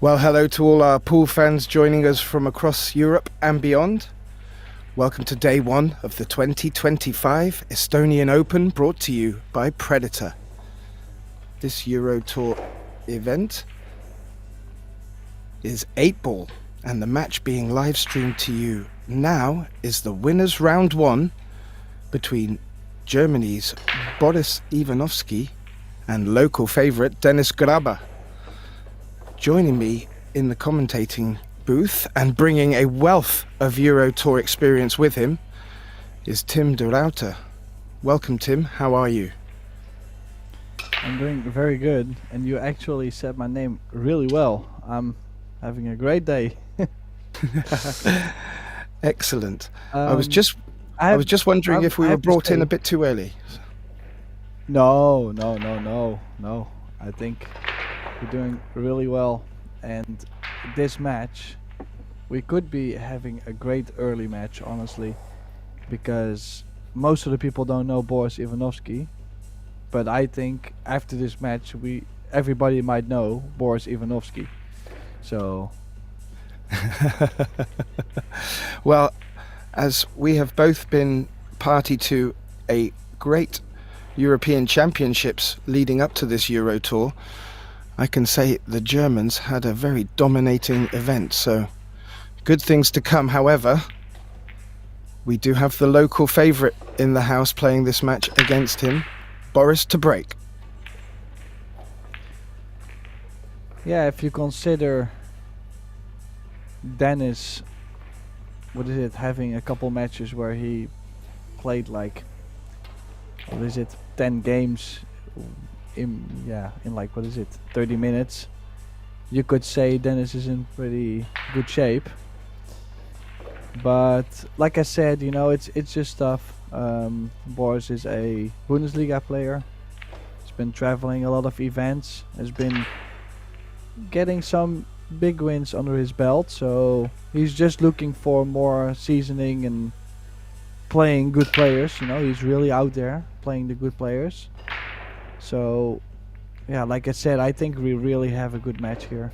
Well, hello to all our pool fans joining us from across Europe and beyond. Welcome to day one of the 2025 Estonian Open, brought to you by Predator. This Eurotour event is 8-ball, and the match being live streamed to you now is the winners round one between Germany's Boris Ivanovski and local favourite Dennis Graber. Joining me in the commentating booth and bringing a wealth of Eurotour experience with him is Tim de Ruyter. Welcome, Tim. How are you? I'm doing very good, and you actually said my name really well. I'm having a great day. Excellent. I was just wondering if we were brought in a bit too early. No. I think we're doing really well, and this match, we could be having a great early match, honestly, because most of the people don't know Boris Ivanovski, but I think after this match, everybody might know Boris Ivanovski. So, well, as we have both been party to a great European Championships leading up to this Eurotour, I can say the Germans had a very dominating event, so good things to come. However, we do have the local favourite in the house playing this match against him, Boris to break. yeah, if you consider Dennis, having a couple matches where he played like, 10 games in 30 minutes, you could say Dennis is in pretty good shape. But like I said, it's just tough. Boris is a Bundesliga player. He's been traveling a lot of events, has been getting some big wins under his belt, so he's just looking for more seasoning and playing good players. He's really out there playing the good players. So, yeah, like I said, I think we really have a good match here.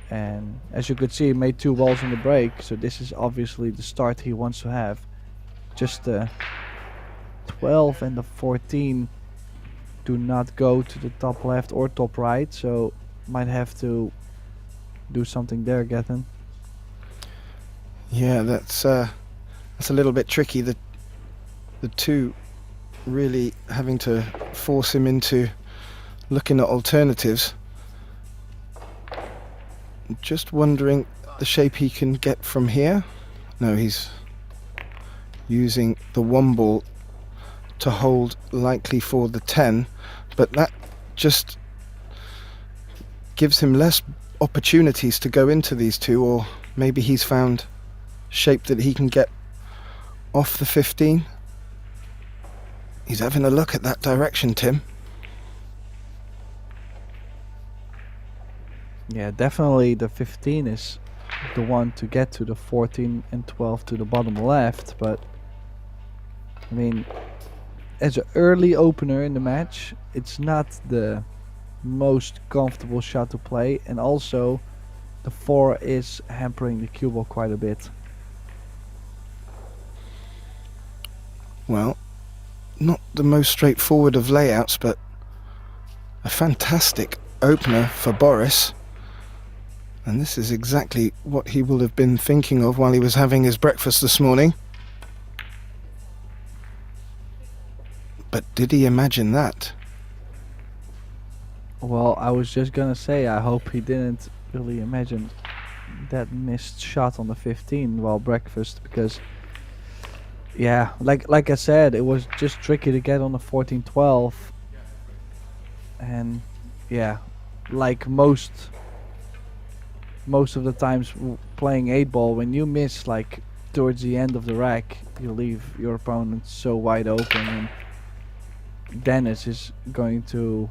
And as you could see, he made 2 balls in the break, so this is obviously the start he wants to have. Just the 12 and the 14 do not go to the top left or top right, so might have to do something there, Gatton. Yeah, that's a little bit tricky. The two really having to force him into looking at alternatives. Just wondering the shape he can get from here. No, he's using the 1 ball to hold, likely for the 10, but that just gives him less opportunities to go into these two, or maybe he's found shape that he can get off the 15. He's having a look at that direction, Tim. Yeah, definitely the 15 is the one to get to the 14 and 12 to the bottom left, but I mean, as an early opener in the match, it's not the most comfortable shot to play, and also the 4 is hampering the cue ball quite a bit. Well, not the most straightforward of layouts, but a fantastic opener for Boris. And this is exactly what he will have been thinking of while he was having his breakfast this morning. But did he imagine that? Well, I was just gonna say, I hope he didn't really imagine that missed shot on the 15 while breakfast, because yeah, like I said, it was just tricky to get on the 14-12, and yeah, like most of the times playing 8-ball, when you miss like towards the end of the rack, you leave your opponent so wide open, and Dennis is going to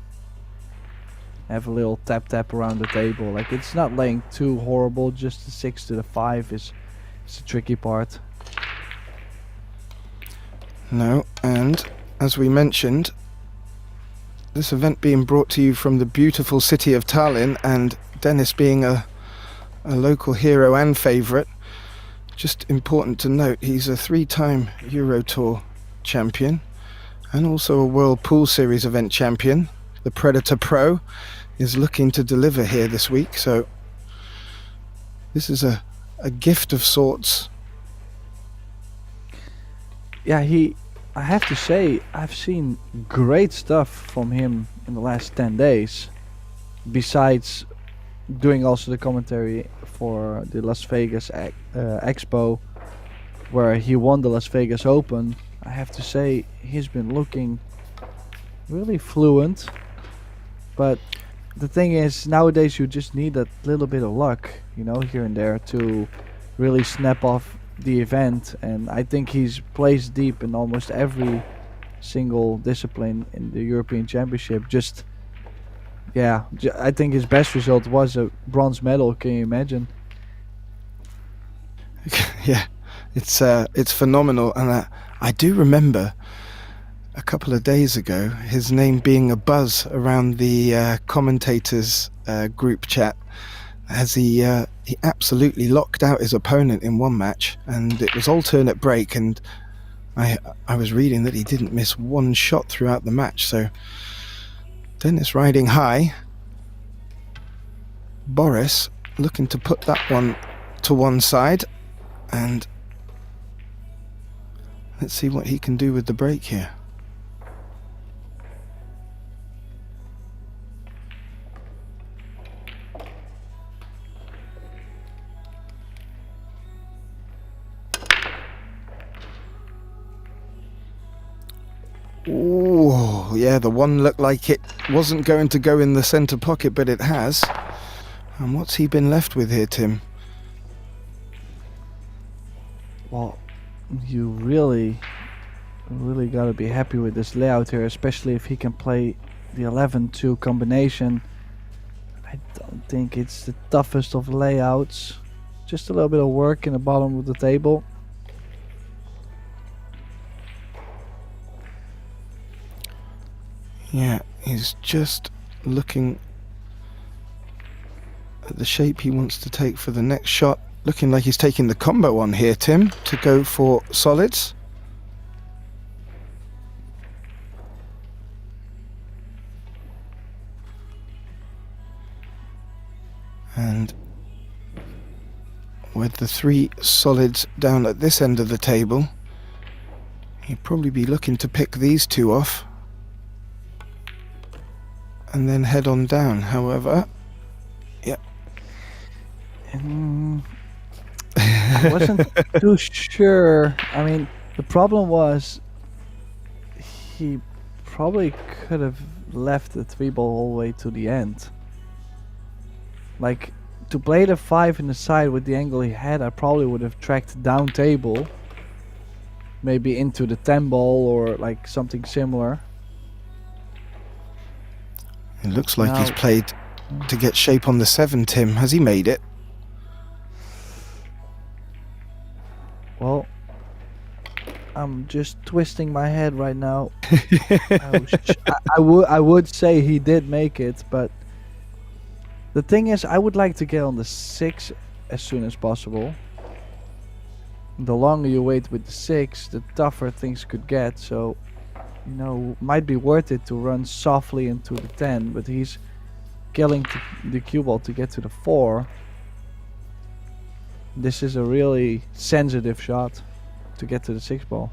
have a little tap around the table. Like, it's not laying too horrible, just the 6 to the 5 is the tricky part. No, and as we mentioned, this event being brought to you from the beautiful city of Tallinn, and Dennis being a a local hero and favourite. Just important to note, he's a 3-time Eurotour champion and also a World Pool Series event champion. The Predator Pro is looking to deliver here this week, so this is a gift of sorts. Yeah, I have to say, I've seen great stuff from him in the last 10 days. Besides doing also the commentary for the Las Vegas Expo, where he won the Las Vegas Open, I have to say he's been looking really fluent. But the thing is, nowadays you just need that little bit of luck, you know, here and there to really snap off the event. And I think he's placed deep in almost every single discipline in the European Championship. Just, yeah, I think his best result was a bronze medal. Can you imagine? Yeah, it's phenomenal. And I do remember a couple of days ago his name being a buzz around the commentators group chat, as he absolutely locked out his opponent in one match, and it was alternate break, and I was reading that he didn't miss one shot throughout the match. So Dennis riding high. Boris looking to put that one to one side, and let's see what he can do with the break here. Oh, yeah, the one looked like it wasn't going to go in the centre pocket, but it has. And what's he been left with here, Tim? Well, you really got to be happy with this layout here, especially if he can play the 11-2 combination. I don't think it's the toughest of layouts. Just a little bit of work in the bottom of the table. Yeah, he's just looking at the shape he wants to take for the next shot. Looking like he's taking the combo on here, Tim, to go for solids. And with the 3 solids down at this end of the table, he'd probably be looking to pick these 2 off and then head on down. However, yeah. I wasn't too sure. I mean, the problem was he probably could have left the 3-ball all the way to the end. Like, to play the 5 in the side with the angle he had, I probably would have tracked down table, maybe into the 10-ball or like something similar. It looks like he's played to get shape on the 7, Tim. Has he made it? Well, I'm just twisting my head right now. I would say he did make it, but the thing is, I would like to get on the 6 as soon as possible. The longer you wait with the 6, the tougher things could get. So, you know, might be worth it to run softly into the 10, but he's killing the cue ball to get to the 4. This is a really sensitive shot to get to the 6-ball.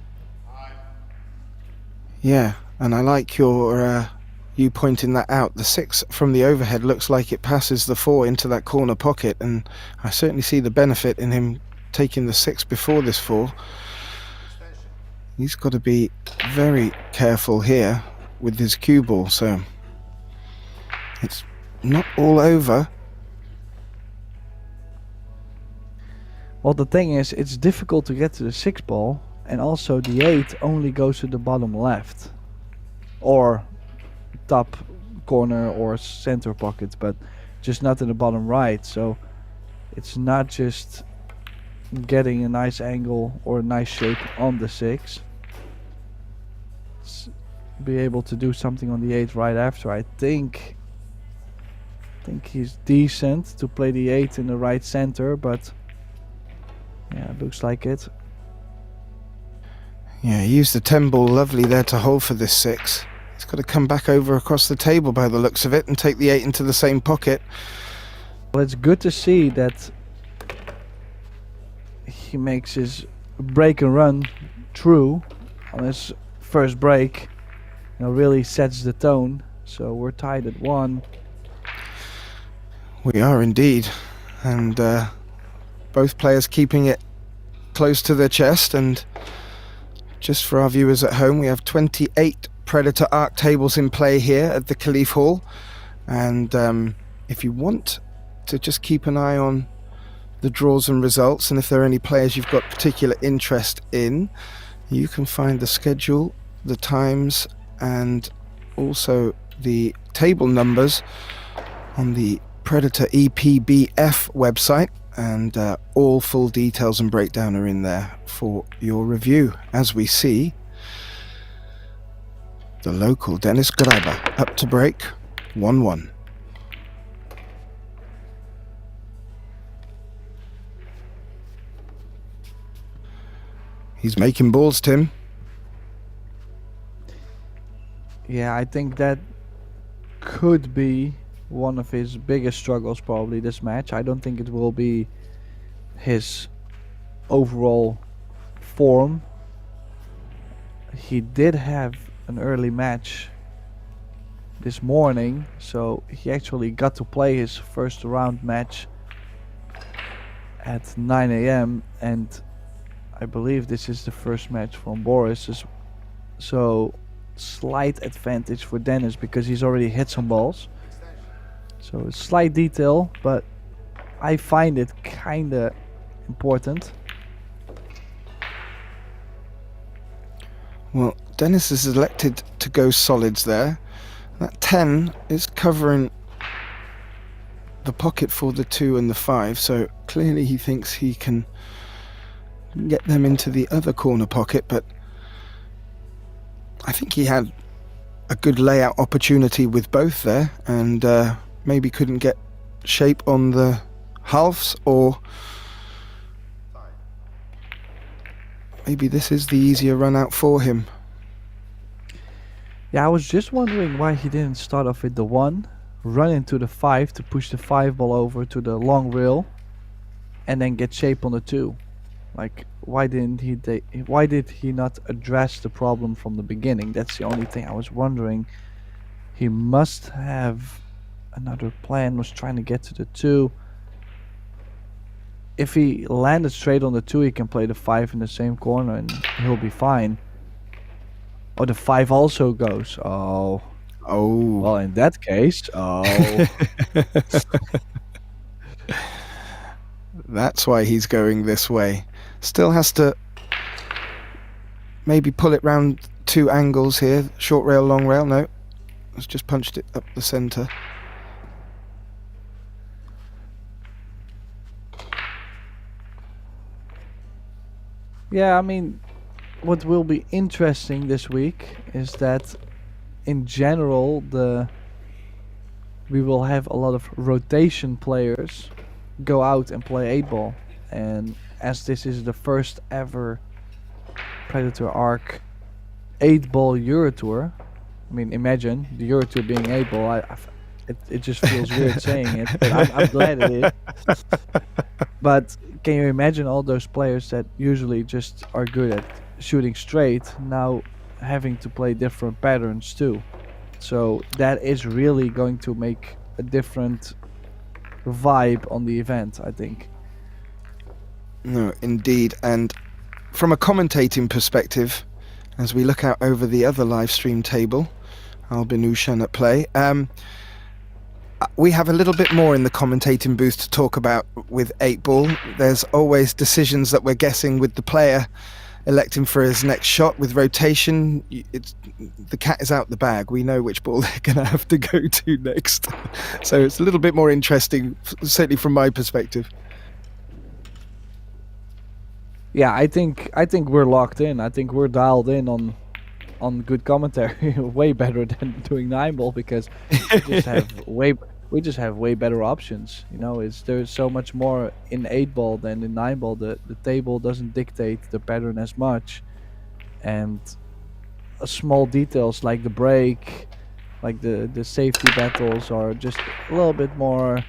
Yeah, and I like your you pointing that out. The 6 from the overhead looks like it passes the 4 into that corner pocket, and I certainly see the benefit in him taking the 6 before this 4. He's got to be very careful here with his cue ball, so it's not all over. Well, the thing is, it's difficult to get to the 6-ball, and also the 8 only goes to the bottom left or top corner or center pocket, but just not in the bottom right. So it's not just getting a nice angle or a nice shape on the 6. Be able to do something on the 8 right after. I think I think he's decent to play the 8 in the right center, but yeah, it looks like it. Yeah, he used the 10 ball lovely there to hold for this 6. He's got to come back over across the table by the looks of it and take the 8 into the same pocket. Well, it's good to see that he makes his break and run true on his first break. You know, really sets the tone. So we're tied at 1. We are indeed, and both players keeping it close to their chest. And just for our viewers at home, we have 28 Predator Arc tables in play here at the Caliph Hall, and if you want to just keep an eye on the draws and results, and if there are any players you've got particular interest in, you can find the schedule, the times, and also the table numbers on the Predator EPBF website, and all full details and breakdown are in there for your review. As we see the local Dennis Graber up to break 1-1. He's making balls, Tim. Yeah, I think that could be one of his biggest struggles probably this match. I don't think it will be his overall form. He did have an early match this morning, so he actually got to play his first round match at 9 AM, and I believe this is the first match from Boris, so slight advantage for Dennis because he's already hit some balls. So a slight detail, but I find it kinda important. Well, Dennis has elected to go solids there. That 10 is covering the pocket for the 2 and the 5, so clearly he thinks he can get them into the other corner pocket, but I think he had a good layout opportunity with both there, and maybe couldn't get shape on the halves, or maybe this is the easier run out for him. Yeah, I was just wondering why he didn't start off with the 1, run into the 5 to push the 5 ball over to the long rail, and then get shape on the 2. Like, why did he not address the problem from the beginning? That's the only thing I was wondering. He must have another plan, was trying to get to the 2. If he landed straight on the 2, he can play the 5 in the same corner and he'll be fine. Or the 5 also goes. Oh. Well, in that case, That's why he's going this way. Still has to maybe pull it round 2 angles here. Short rail, long rail. No, it's just punched it up the centre. Yeah, I mean, what will be interesting this week is that in general we will have a lot of rotation players go out and play 8 ball, and as this is the first ever Predator Arc 8 ball Eurotour, I mean, imagine the Eurotour being 8 ball. It just feels weird saying it, but I'm glad it is. But can you imagine all those players that usually just are good at shooting straight now having to play different patterns too? So that is really going to make a different vibe on the event, I think. No, indeed. And from a commentating perspective, as we look out over the other live stream table, Albin Ushan at play, we have a little bit more in the commentating booth to talk about with 8 ball. There's always decisions that we're guessing with the player electing for his next shot. With rotation, the cat is out the bag. We know which ball they're going to have to go to next. So it's a little bit more interesting, certainly from my perspective. Yeah, I think we're locked in. I think we're dialed in on good commentary, way better than doing 9 ball, because we just have way we just have way better options. You know, there's so much more in 8-ball than in 9-ball. The table doesn't dictate the pattern as much, and small details like the break, like the safety battles, are just a little bit more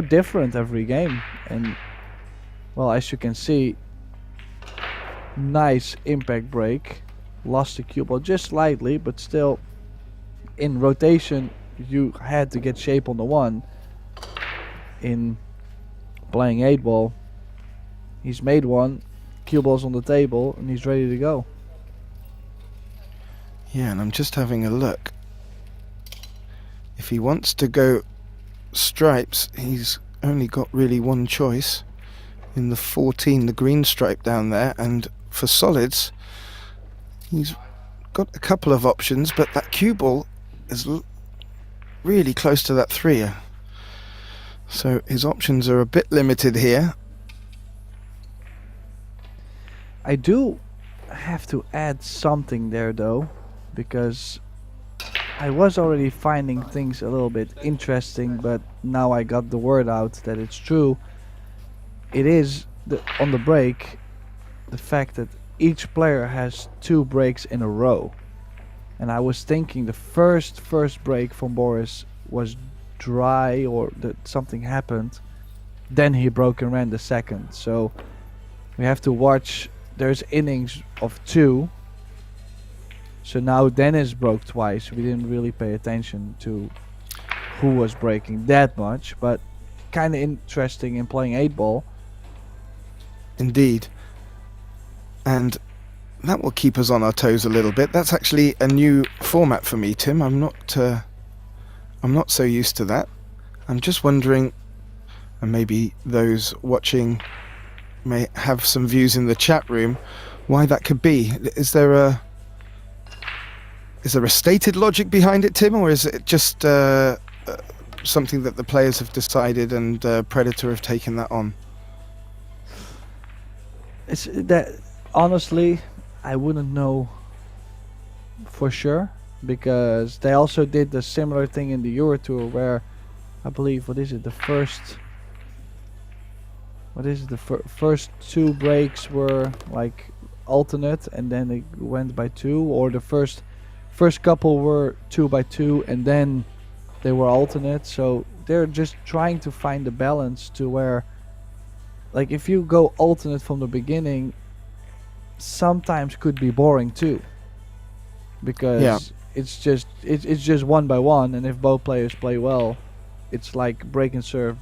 different every game. And well, as you can see, nice impact break, lost the cue ball just slightly, but still in rotation you had to get shape on the one. In playing 8-ball, he's made one, cue ball's on the table, and he's ready to go. Yeah, and I'm just having a look. If he wants to go stripes, he's only got really one choice in the 14, the green stripe down there, and for solids he's got a couple of options, but that cue ball is really close to that 3. So his options are a bit limited here. I do have to add something there though, because I was already finding things a little bit interesting, but now I got the word out that it's true. It is on the break, the fact that each player has 2 breaks in a row. And I was thinking the first break from Boris was dry, or that something happened. Then he broke and ran the second. So we have to watch. There's innings of 2. So now Dennis broke twice. We didn't really pay attention to who was breaking that much, but kind of interesting in playing 8-ball. Indeed. And that will keep us on our toes a little bit. That's actually a new format for me, Tim. I'm not so used to that. I'm just wondering, and maybe those watching may have some views in the chat room, why that could be. Is there a stated logic behind it, Tim, or is it just something that the players have decided and Predator have taken that on? It's that, honestly, I wouldn't know for sure, because they also did the similar thing in the Eurotour, where I believe the first 2 breaks were like alternate, and then it went by 2, or the first couple were 2 by 2 and then they were alternate. So they're just trying to find the balance to where, like, if you go alternate from the beginning, sometimes could be boring too, because it's just 1 by 1, and if both players play well, it's like break and serve.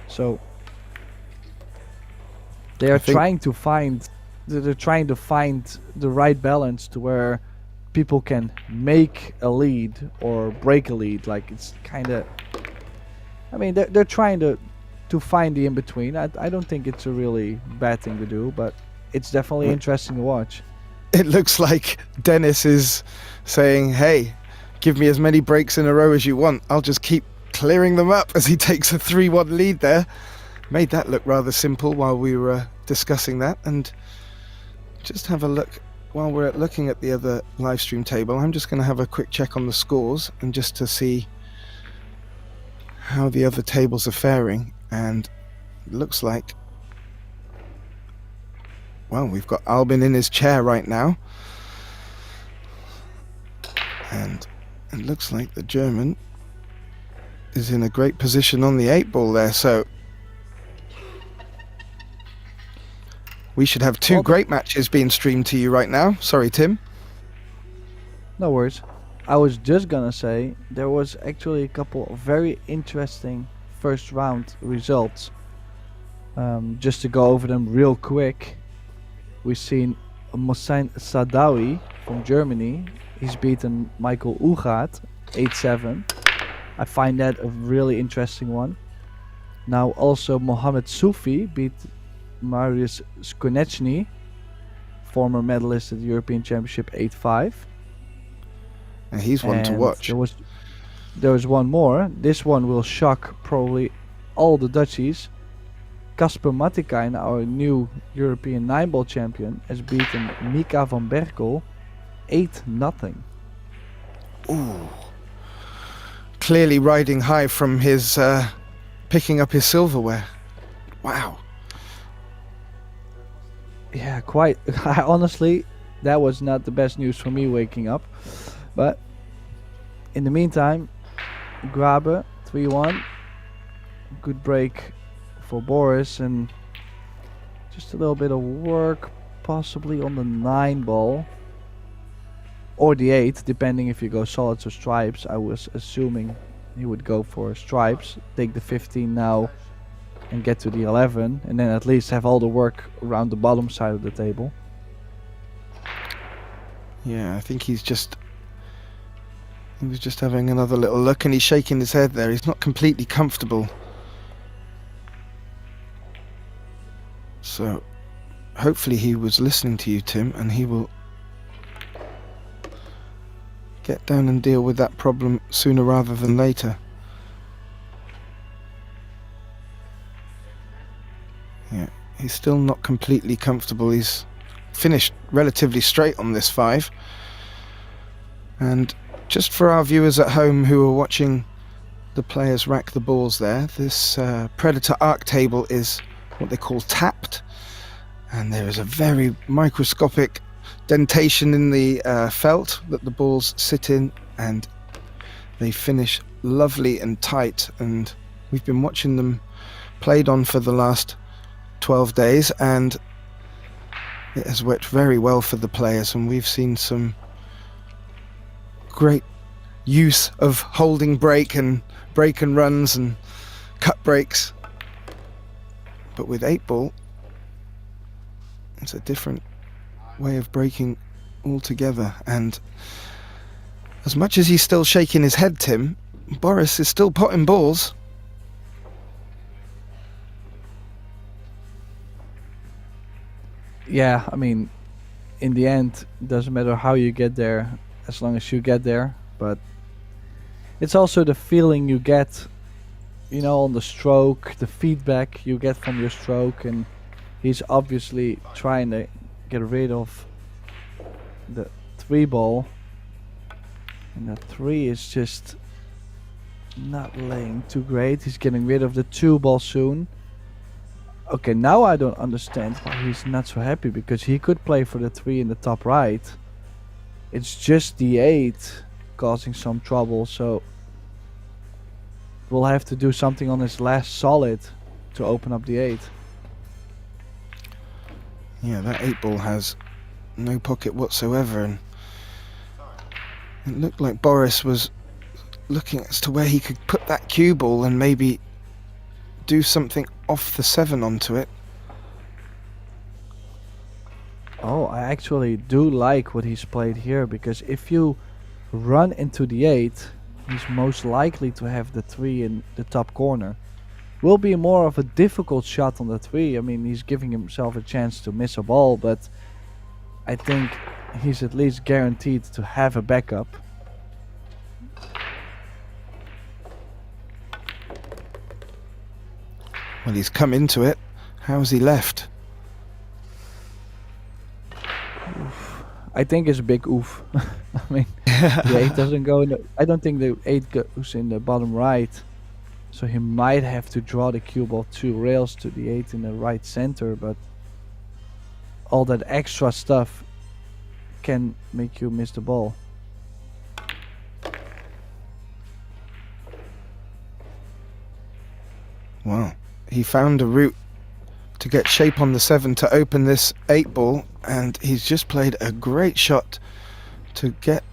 So they are trying to find the right balance to where people can make a lead or break a lead. Like, it's kind of, I mean, they're trying to find the in between. I don't think it's a really bad thing to do, but it's definitely interesting to watch. It looks like Dennis is saying, hey, give me as many breaks in a row as you want. I'll just keep clearing them up, as he takes a 3-1 lead there. Made that look rather simple while we were discussing that. And just have a look, while we're looking at the other live stream table, I'm just going to have a quick check on the scores, and just to see how the other tables are faring. And it looks like, well, we've got Albin in his chair right now, and it looks like the German is in a great position on the 8-ball there. So we should have 2 great matches being streamed to you right now. Sorry, Tim. No worries. I was just gonna say there was actually a couple of very interesting first round results. Just to go over them real quick, we've seen Mohsen Sadawi from Germany. He's beaten Michael Ugaat 8-7. I find that a really interesting one. Now also Mohamed Soufi beat Marius Skonechny, former medalist at the European Championship, 8-5. And he's one to watch. There was one more. This one will shock probably all the Dutchies. Casper Matikainen, our new European 9-ball champion, has beaten Mika van Berkel 8-0. Ooh. clearly riding high from his picking up his silverware. Wow. Yeah, quite. Honestly, that was not the best news for me waking up. But in the meantime, Grabe 3-1. Good break for Boris, and just a little bit of work possibly on the 9 ball. Or the 8, depending if you go solids or stripes. I was assuming he would go for stripes, take the 15 now and get to the 11, and then at least have all the work around the bottom side of the table. Yeah, I think he was just having another little look, and he's shaking his head there. He's not completely comfortable. So hopefully he was listening to you, Tim, and he will get down and deal with that problem sooner rather than later. Yeah, he's still not completely comfortable. He's finished relatively straight on this 5. And just for our viewers at home who are watching the players rack the balls there, this Predator arc table is what they call tapped, and there is a very microscopic dentation in the felt that the balls sit in, and they finish lovely and tight, and we've been watching them played on for the last 12 days, and it has worked very well for the players, and we've seen some great use of holding break and runs and cut breaks. But with 8 ball, it's a different way of breaking altogether. And as much as he's still shaking his head, Tim, Boris is still potting balls. Yeah, I mean, in the end, it doesn't matter how you get there, as long as you get there. But it's also the feeling you get, you know, on the stroke, the feedback you get from your stroke, and he's obviously trying to get rid of the 3 ball, and that 3 is just not laying too great. He's getting rid of the 2 ball soon. Okay, now I don't understand why he's not so happy, because he could play for the 3 in the top right. It's just the 8 causing some trouble, so we'll have to do something on his last solid to open up the 8. Yeah, that 8 ball has no pocket whatsoever, and it looked like Boris was looking as to where he could put that cue ball and maybe do something off the 7 onto it. Oh, I actually do like what he's played here, because if you run into the 8, he's most likely to have the 3 in the top corner. Will be more of a difficult shot on the 3. I mean, he's giving himself a chance to miss a ball, but I think he's at least guaranteed to have a backup. Well, he's come into it. How's he left? Oof. I think it's a big oof. I mean, the 8 doesn't go in the, I don't think the 8 goes in the bottom right. So he might have to draw the cue ball 2 rails to the 8 in the right center, but all that extra stuff can make you miss the ball. Wow. He found a route to get shape on the 7 to open this 8 ball, and he's just played a great shot to get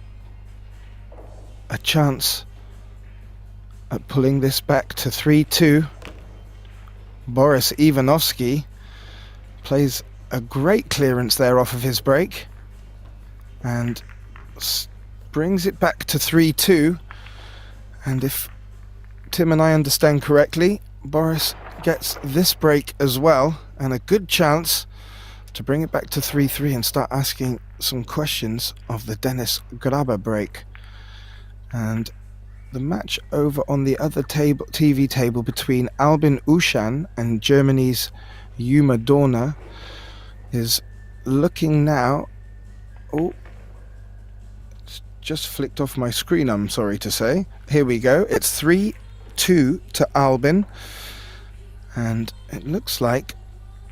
a chance at pulling this back to 3-2. Boris Ivanovsky plays a great clearance there off of his break and brings it back to 3-2. And if Tim and I understand correctly, Boris gets this break as well, and a good chance to bring it back to 3-3 and start asking some questions of the Dennis Grabe break. And the match over on the other TV table between Albin Ushan and Germany's Yuma Dorna is looking now... Oh, it's just flicked off my screen, I'm sorry to say. here we go. It's 3-2 to Albin. And it looks like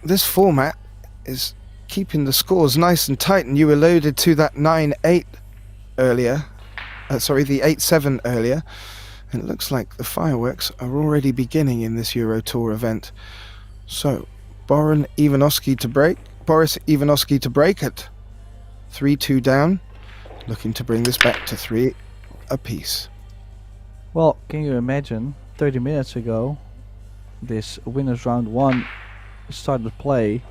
this format is keeping the scores nice and tight. And you alluded to that 9-8 earlier. Sorry, the 8-7 earlier. And it looks like the fireworks are already beginning in this Eurotour event. So, Boris Ivanovsky to break at 3-2 down, looking to bring this back to 3 apiece. Well, can you imagine 30 minutes ago this winners round 1 started play.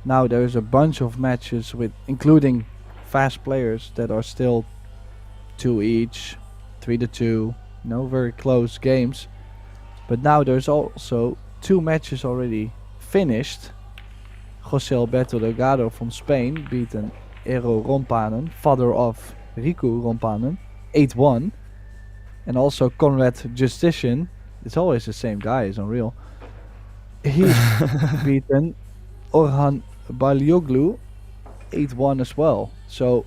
Now there's a bunch of matches with including fast players that are still 2 each, 3-2, very close games. But now there's also 2 matches already finished. José Alberto Delgado from Spain beaten Eero Rompanen, father of Riku Rompanen, 8-1. And also Conrad Justitian, it's always the same guy, it's unreal. He's beaten Orhan Balioglu, 8-1 as well. So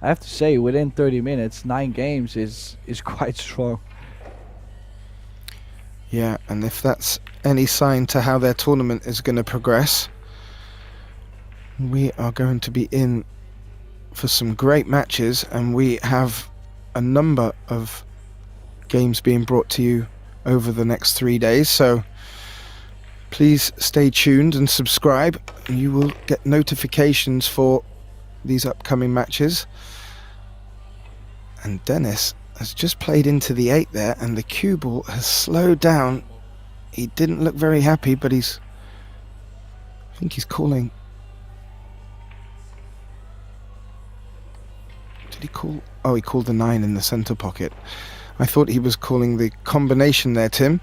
I have to say, within 30 minutes, 9 games is quite strong. Yeah, and if that's any sign to how their tournament is going to progress, we are going to be in for some great matches, and we have a number of games being brought to you over the next 3 days. So please stay tuned and subscribe, and you will get notifications for these upcoming matches. And Dennis has just played into the 8 there, and the cue ball has slowed down. He didn't look very happy, but I think he's calling. Did he call? Oh, he called the 9 in the center pocket. I thought he was calling the combination there, Tim,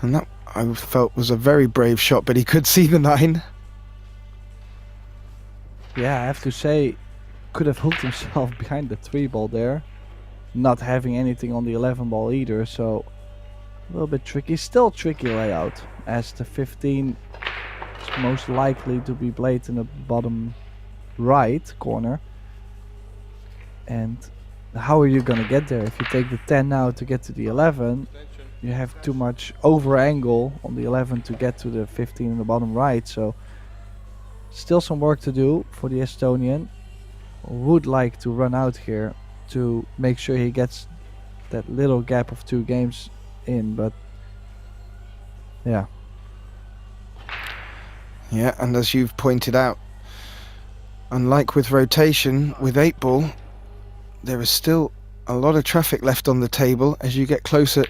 and that I felt was a very brave shot, but he could see the 9. Yeah, I have to say, could have hooked himself behind the 3 ball there, not having anything on the 11 ball either, so a little bit tricky. Still tricky layout, as the 15 is most likely to be played in the bottom right corner. And how are you gonna get there? If you take the 10 now to get to the 11, you have too much over angle on the 11 to get to the 15 in the bottom right. So still some work to do for the Estonian. Would like to run out here to make sure he gets that little gap of 2 games in, but yeah. Yeah, and as you've pointed out, unlike with rotation with 8 ball, there is still a lot of traffic left on the table as you get closer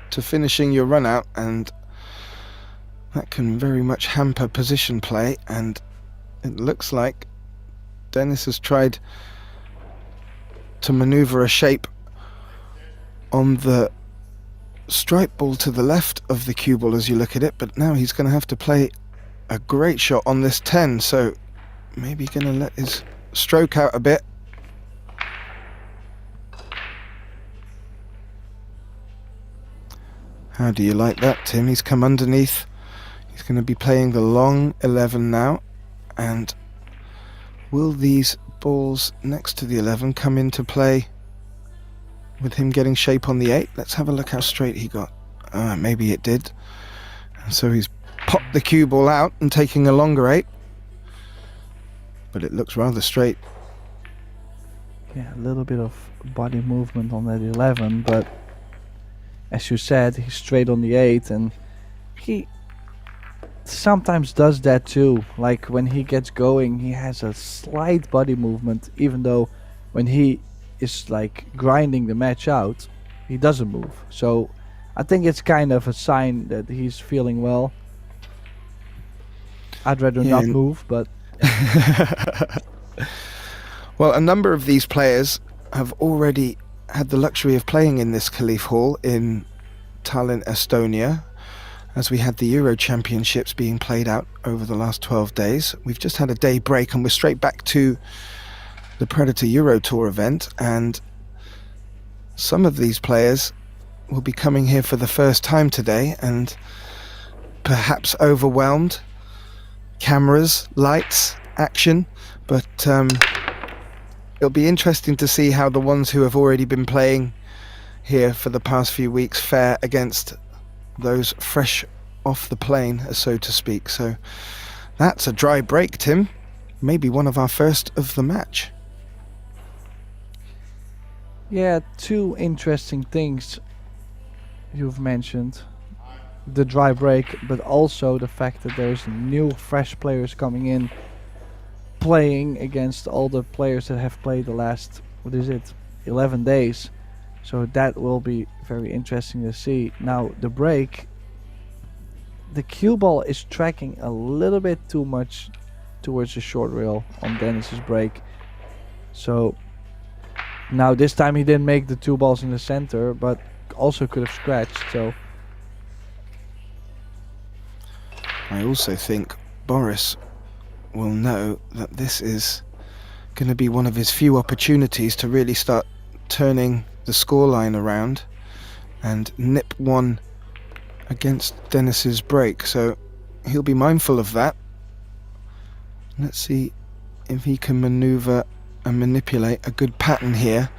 to finishing your run out, and that can very much hamper position play. And it looks like Dennis has tried to maneuver a shape on the stripe ball to the left of the cue ball as you look at it, but now he's going to have to play a great shot on this 10, so maybe going to let his stroke out a bit. How do you like that, Tim? He's come underneath. He's going to be playing the long 11 now, and will these balls next to the 11 come into play with him getting shape on the 8? Let's have a look how straight he got. Maybe it did. And so he's popped the cue ball out and taking a longer 8. But it looks rather straight. Yeah, a little bit of body movement on that 11, but as you said, he's straight on the 8, and he sometimes does that too. Like when he gets going, he has a slight body movement, even though when he is like grinding the match out, he doesn't move. So I think it's kind of a sign that he's feeling well. I'd rather not move, but well, a number of these players have already had the luxury of playing in this Khalif Hall in Tallinn, Estonia, as we had the Euro Championships being played out over the last 12 days. We've just had a day break and we're straight back to the Predator Eurotour event, and some of these players will be coming here for the first time today and perhaps overwhelmed. Cameras, lights, action, but it'll be interesting to see how the ones who have already been playing here for the past few weeks fare against those fresh off the plane, so to speak. So that's a dry break, Tim. Maybe one of our first of the match. Yeah, two interesting things you've mentioned. The dry break, but also the fact that there's new fresh players coming in, playing against all the players that have played the last, 11 days. So that will be very interesting to see. Now the break, the cue ball is tracking a little bit too much towards the short rail on Dennis's break. So now this time he didn't make the two balls in the center, but also could have scratched. So I also think Boris will know that this is going to be one of his few opportunities to really start turning the scoreline around and nip one against Dennis's break. So he'll be mindful of that. Let's see if he can maneuver and manipulate a good pattern here.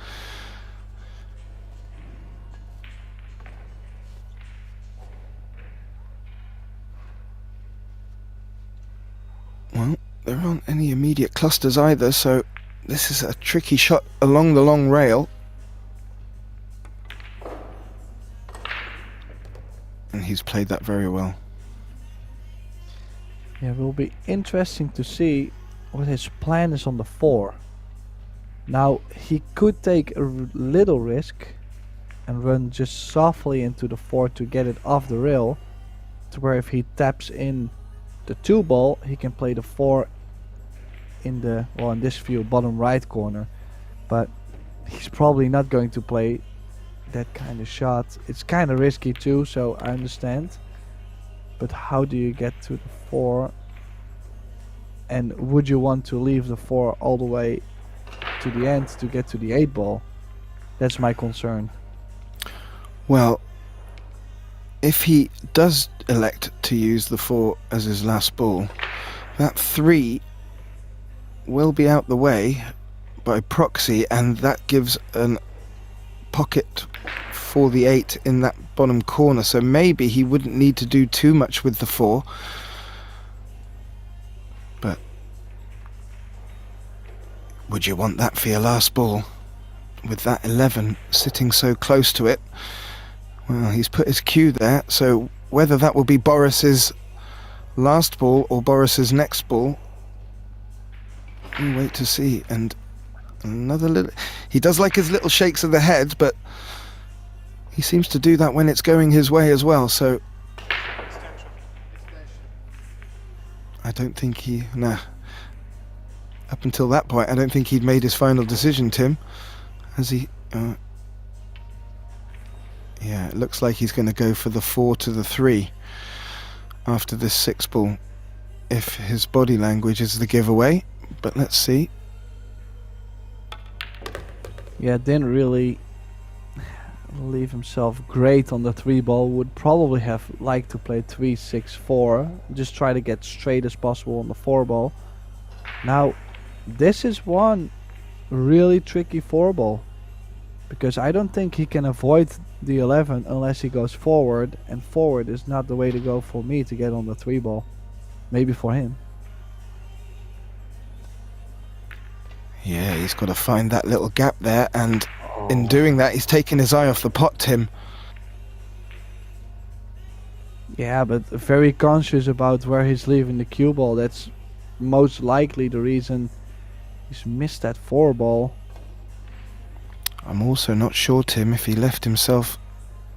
Well, there aren't any immediate clusters either, so this is a tricky shot along the long rail. And he's played that very well. yeah, it will be interesting to see what his plan is on the 4. Now he could take a little risk and run just softly into the 4 to get it off the rail, to where if he taps in the 2 ball, he can play the 4 in the, well, in this view, bottom right corner. But he's probably not going to play that kind of shot. It's kind of risky too, so I understand. But how do you get to the 4? And would you want to leave the 4 all the way to the end to get to the 8 ball? That's my concern. Well, if he does elect to use the 4 as his last ball, that 3 will be out the way by proxy, and that gives an pocket for the 8 in that bottom corner. So maybe he wouldn't need to do too much with the 4. But would you want that for your last ball? With that 11 sitting so close to it. Well, he's put his cue there, so whether that will be Boris's last ball or Boris's next ball, we'll wait to see. And another little... He does like his little shakes of the head, but he seems to do that when it's going his way as well, so... I don't think he... Nah. Up until that point, I don't think he'd made his final decision, Tim. Has he... yeah, it looks like he's going to go for the 4 to the 3 after this 6 ball, if his body language is the giveaway. But let's see. Yeah, didn't really leave himself great on the 3 ball. Would probably have liked to play 3-6-4. Just try to get straight as possible on the 4 ball. Now, this is one really tricky 4 ball, because I don't think he can avoid the 11 unless he goes forward, and forward is not the way to go for me to get on the 3 ball. Maybe for him. Yeah, he's got to find that little gap there, and in doing that, he's taken his eye off the pot, Tim. Yeah, but very conscious about where he's leaving the cue ball. That's most likely the reason he's missed that 4 ball. I'm also not sure, Tim, if he left himself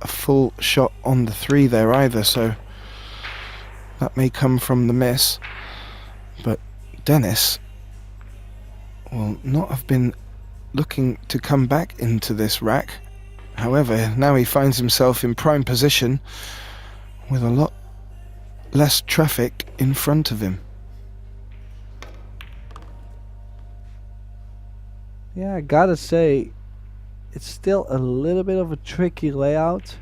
a full shot on the 3 there either, so that may come from the miss. But Dennis will not have been looking to come back into this rack. However, now he finds himself in prime position with a lot less traffic in front of him. Yeah, I gotta say, it's still a little bit of a tricky layout.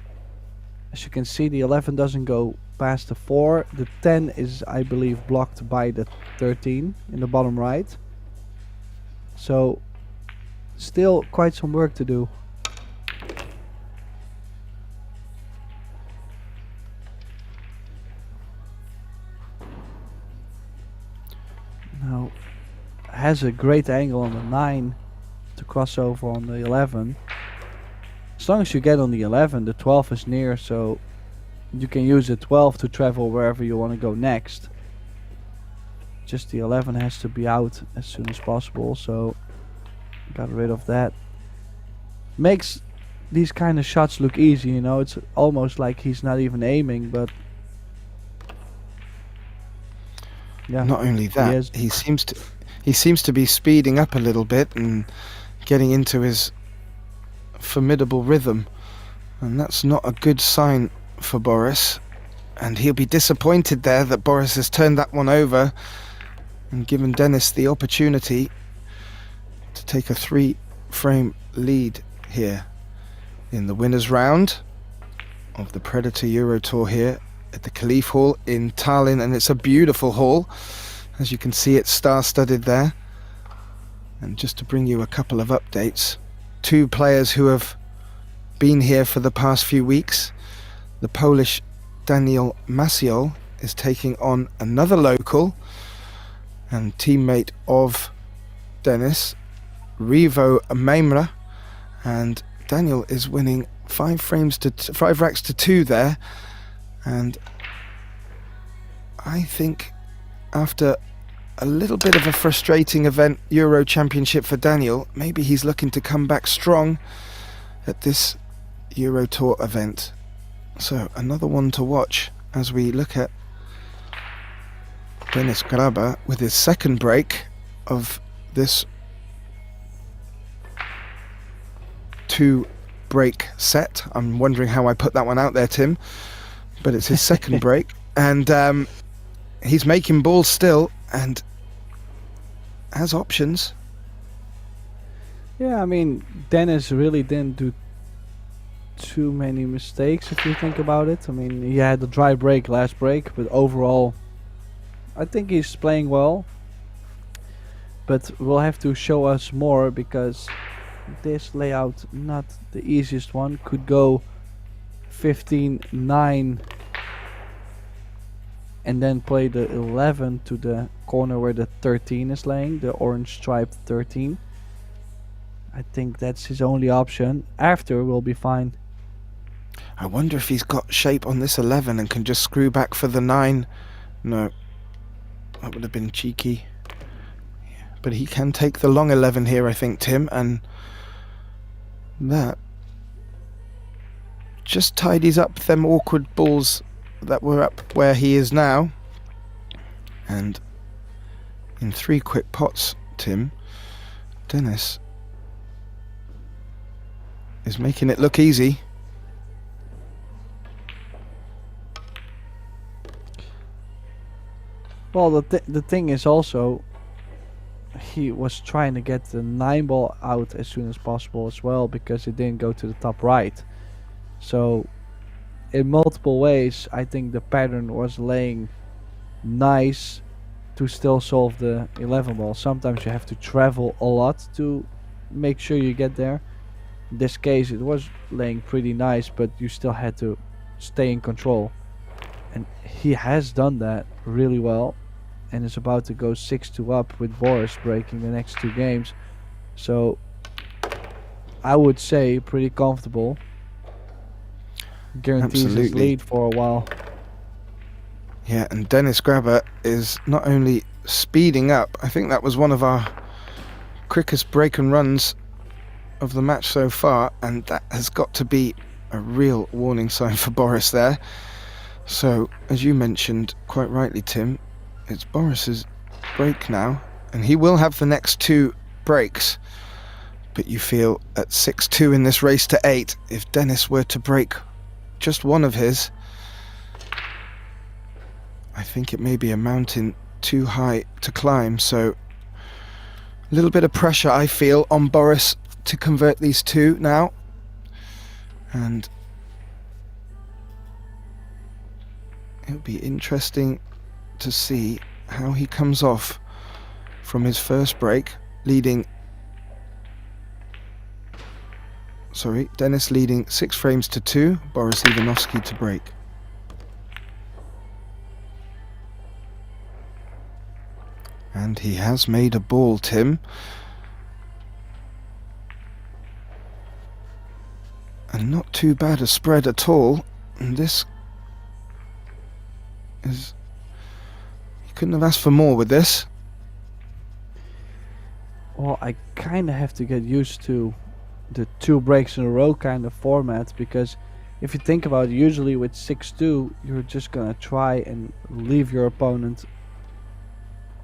As you can see, the 11 doesn't go past the 4. The 10 is, I believe, blocked by the 13 in the bottom right. So, still quite some work to do. Now has a great angle on the 9 to cross over on the 11. As long as you get on the 11, the 12 is near, so you can use the 12 to travel wherever you want to go next. Just the 11 has to be out as soon as possible, so got rid of that. Makes these kind of shots look easy, you know. It's almost like he's not even aiming, but yeah. Not only that, he seems to be speeding up a little bit and getting into his formidable rhythm, and that's not a good sign for Boris. And he'll be disappointed there that Boris has turned that one over and given Dennis the opportunity to take a 3-frame lead here in the winners round of the Predator Eurotour here at the Caliph Hall in Tallinn. And it's a beautiful hall, as you can see, it's star-studded there. And just to bring you a couple of updates, 2 players who have been here for the past few weeks. The Polish Daniel Maciol is taking on another local and teammate of Dennis, Rivo Maimra, and Daniel is winning 5 racks to 2 there. And I think after a little bit of a frustrating event, Euro Championship for Daniel, maybe he's looking to come back strong at this Eurotour event. So another one to watch as we look at Dennis Graber with his second break of this 2-break set. I'm wondering how I put that one out there, Tim, but it's his second break, and he's making balls still and has options. Yeah, I mean, Dennis really didn't do too many mistakes if you think about it. I mean, he had a dry break last break, but overall I think he's playing well. But we'll have to show us more, because this layout, not the easiest one. Could go 15-9 and then play the 11 to the corner where the 13 is laying, the orange striped 13. I think that's his only option. After will be fine. I wonder if he's got shape on this 11 and can just screw back for the 9. No, that would have been cheeky. Yeah, but he can take the long 11 here, I think, Tim, and that just tidies up them awkward balls that were up where he is now. And in 3 quick pots, Tim, Dennis is making it look easy. Well, the thing is also, he was trying to get the 9 ball out as soon as possible as well, because it didn't go to the top right. So in multiple ways, I think the pattern was laying nice to still solve the 11 ball. Sometimes you have to travel a lot to make sure you get there. In this case, it was laying pretty nice, but you still had to stay in control. And he has done that really well, and is about to go 6-2 up with Boris breaking the next 2 games. So I would say pretty comfortable. Guarantees his lead for a while. Yeah, and Dennis Graber is not only speeding up, I think that was one of our quickest break and runs of the match so far, and that has got to be a real warning sign for Boris there. So, as you mentioned quite rightly, Tim, it's Boris's break now, and he will have the next 2 breaks. But you feel at 6-2 in this race to 8, if Dennis were to break just one of his, I think it may be a mountain too high to climb. So a little bit of pressure, I feel, on Boris to convert these 2 now. And it'll be interesting to see how he comes off from his first break, leading, Dennis leading 6 frames to 2, Boris Ivanovsky to break. And he has made a ball, Tim. And not too bad a spread at all. And this is... You couldn't have asked for more with this. Well, I kind of have to get used to the 2 breaks in a row kind of format, because if you think about it, usually with 6-2 you're just gonna try and leave your opponent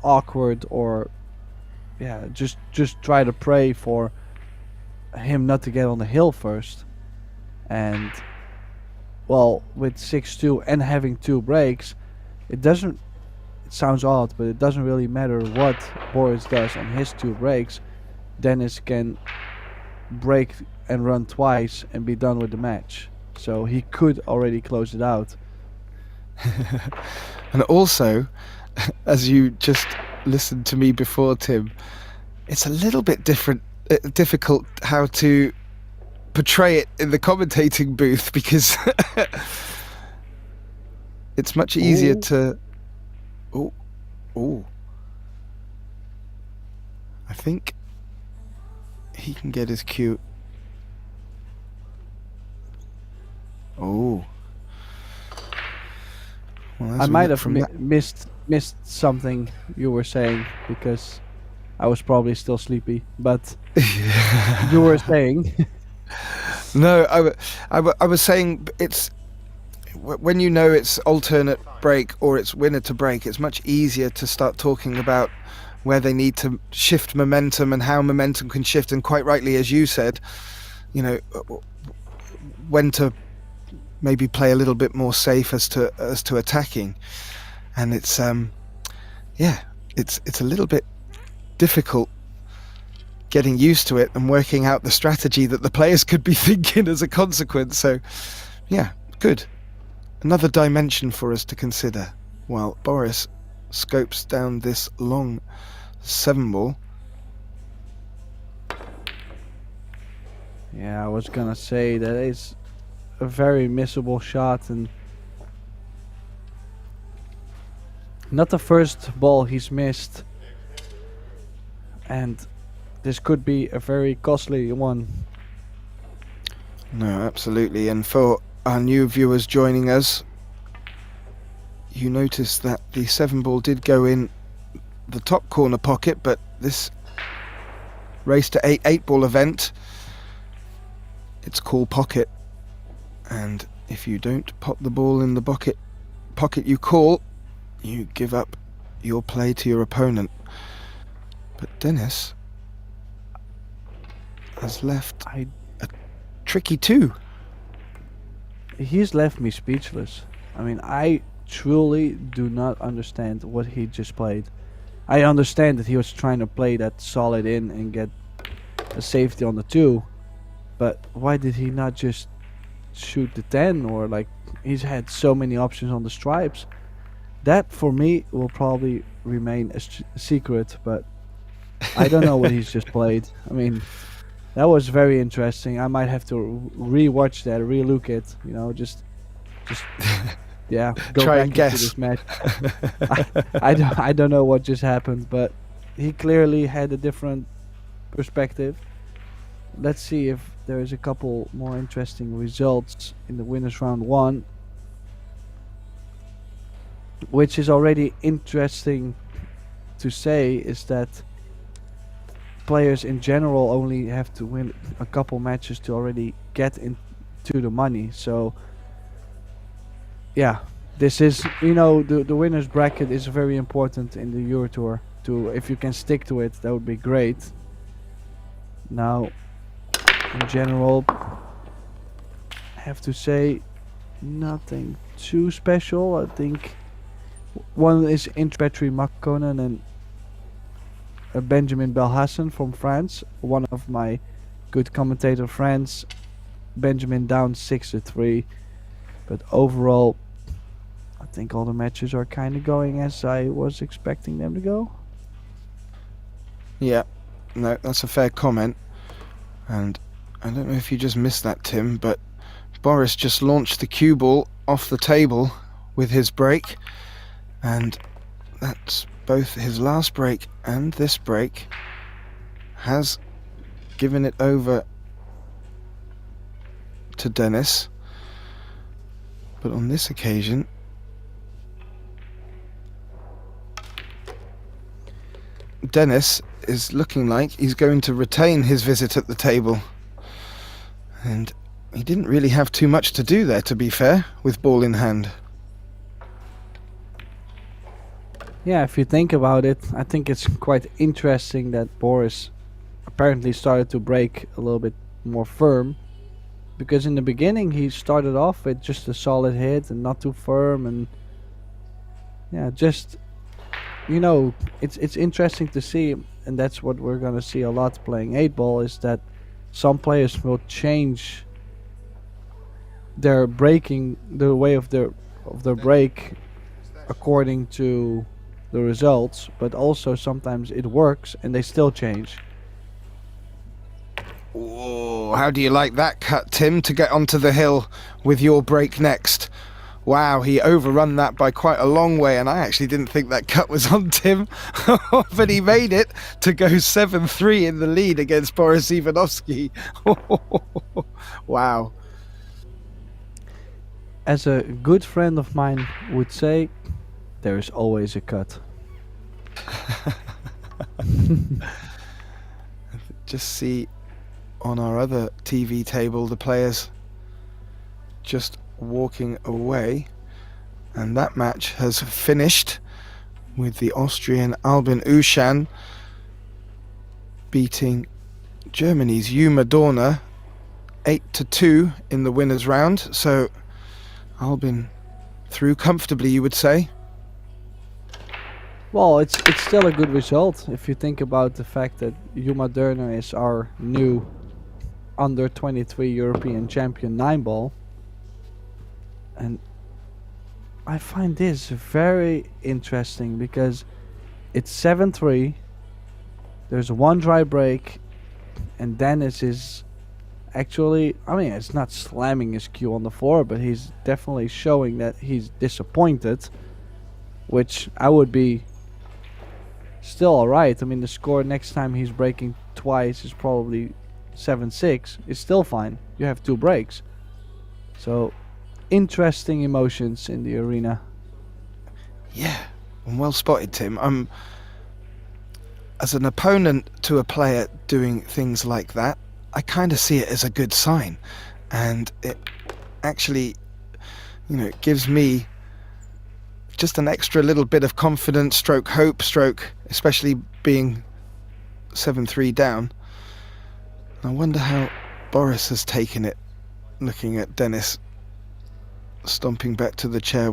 awkward, or just try to pray for him not to get on the hill first. And well, with 6-2 and having 2 breaks, it sounds odd, but it doesn't really matter what Boris does on his 2 breaks. Dennis can break and run twice and be done with the match. So he could already close it out. And also, as you just listened to me before, Tim, it's a little bit difficult how to portray it in the commentating booth, because it's much easier to... Oh. I think he can get his cue. Oh. Well, I might have missed something you were saying, because I was probably still sleepy, but you were saying... No, I was saying it's... When you know it's alternate break or it's winner to break, it's much easier to start talking about where they need to shift momentum and how momentum can shift, and quite rightly, as you said, you know, when to maybe play a little bit more safe as to attacking. And it's it's a little bit difficult getting used to it and working out the strategy that the players could be thinking as a consequence. So yeah, good. Another dimension for us to consider while Boris scopes down this long 7-ball. Yeah, I was gonna say that is a very missable shot, and not the first ball he's missed, and this could be a very costly one. No, absolutely. And for our new viewers joining us, you notice that the 7-ball did go in the top corner pocket, but this race to 8-ball event, it's called pocket, and if you don't pop the ball in the pocket you call, you give up your play to your opponent. But Dennis has left a tricky 2. He's left me speechless. I mean, I truly do not understand what he just played. I understand that he was trying to play that solid in and get a safety on the 2, but why did he not just shoot the 10? Or like, he's had so many options on the stripes. That for me will probably remain a secret, but I don't know what he's just played. I mean, that was very interesting. I might have to re-watch that, re-look it, you know, just yeah, go try back and into guess this match. I don't know what just happened, but he clearly had a different perspective. Let's see if there is a couple more interesting results in the winners round 1, which is already interesting to say, is that players in general only have to win a couple matches to already get into the money. So yeah, this is, you know, the winners bracket is very important in the Eurotour. If you can stick to it, that would be great. Now, in general, I have to say nothing too special. I think one is Petri Makkonen and Benjamin Belhassan from France, one of my good commentator friends. Benjamin down 6-3, but overall I think all the matches are kind of going as I was expecting them to go. Yeah, no, that's a fair comment. And I don't know if you just missed that, Tim, but Boris just launched the cue ball off the table with his break, and that's both his last break and this break has given it over to Dennis. But on this occasion, Dennis is looking like he's going to retain his visit at the table. And he didn't really have too much to do there, to be fair, with ball in hand. Yeah, if you think about it, I think it's quite interesting that Boris apparently started to break a little bit more firm. Because in the beginning he started off with just a solid hit and not too firm, and yeah, just, you know, it's interesting to see, and that's what we're gonna see a lot playing 8-ball, is that some players will change their breaking, the way of their break according to the results, but also sometimes it works and they still change. Whoa, how do you like that cut, Tim, to get onto the hill with your break next? Wow, he overrun that by quite a long way, and I actually didn't think that cut was on Tim, but he made it to go 7-3 in the lead against Boris Ivanovsky. Wow. As a good friend of mine would say, there is always a cut. Just see on our other TV table the players just walking away, and that match has finished with the Austrian Albin Ushan beating Germany's Yuma Dorner 8-2 in the winners round. So Albin through comfortably, you would say. Well, it's still a good result if you think about the fact that Yuma Dorner is our new under 23 European champion 9-ball. And I find this very interesting because it's 7-3, there's one dry break, and Dennis is actually, I mean, it's not slamming his cue on the floor, but he's definitely showing that he's disappointed, which I would be still alright. I mean, the score next time he's breaking twice is probably 7-6. It's still fine. You have 2 breaks. So interesting emotions in the arena. Yeah, and well spotted, Tim. As an opponent to a player doing things like that, I kind of see it as a good sign, and it actually, you know, it gives me just an extra little bit of confidence, stroke hope, stroke, especially being 7-3 down. I wonder how Boris has taken it, looking at Dennis stomping back to the chair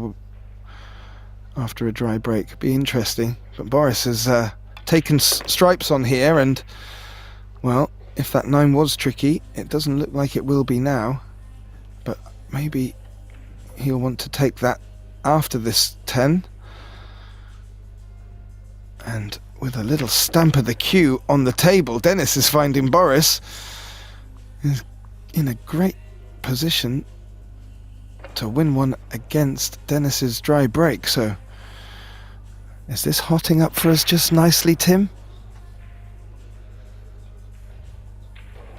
after a dry break. Be interesting. But Boris has taken stripes on here, and well, if that 9 was tricky, it doesn't look like it will be now, but maybe he'll want to take that after this 10. And with a little stamp of the cue on the table, Dennis is finding Boris is in a great position to win one against Dennis's dry break. So is this hotting up for us just nicely, Tim?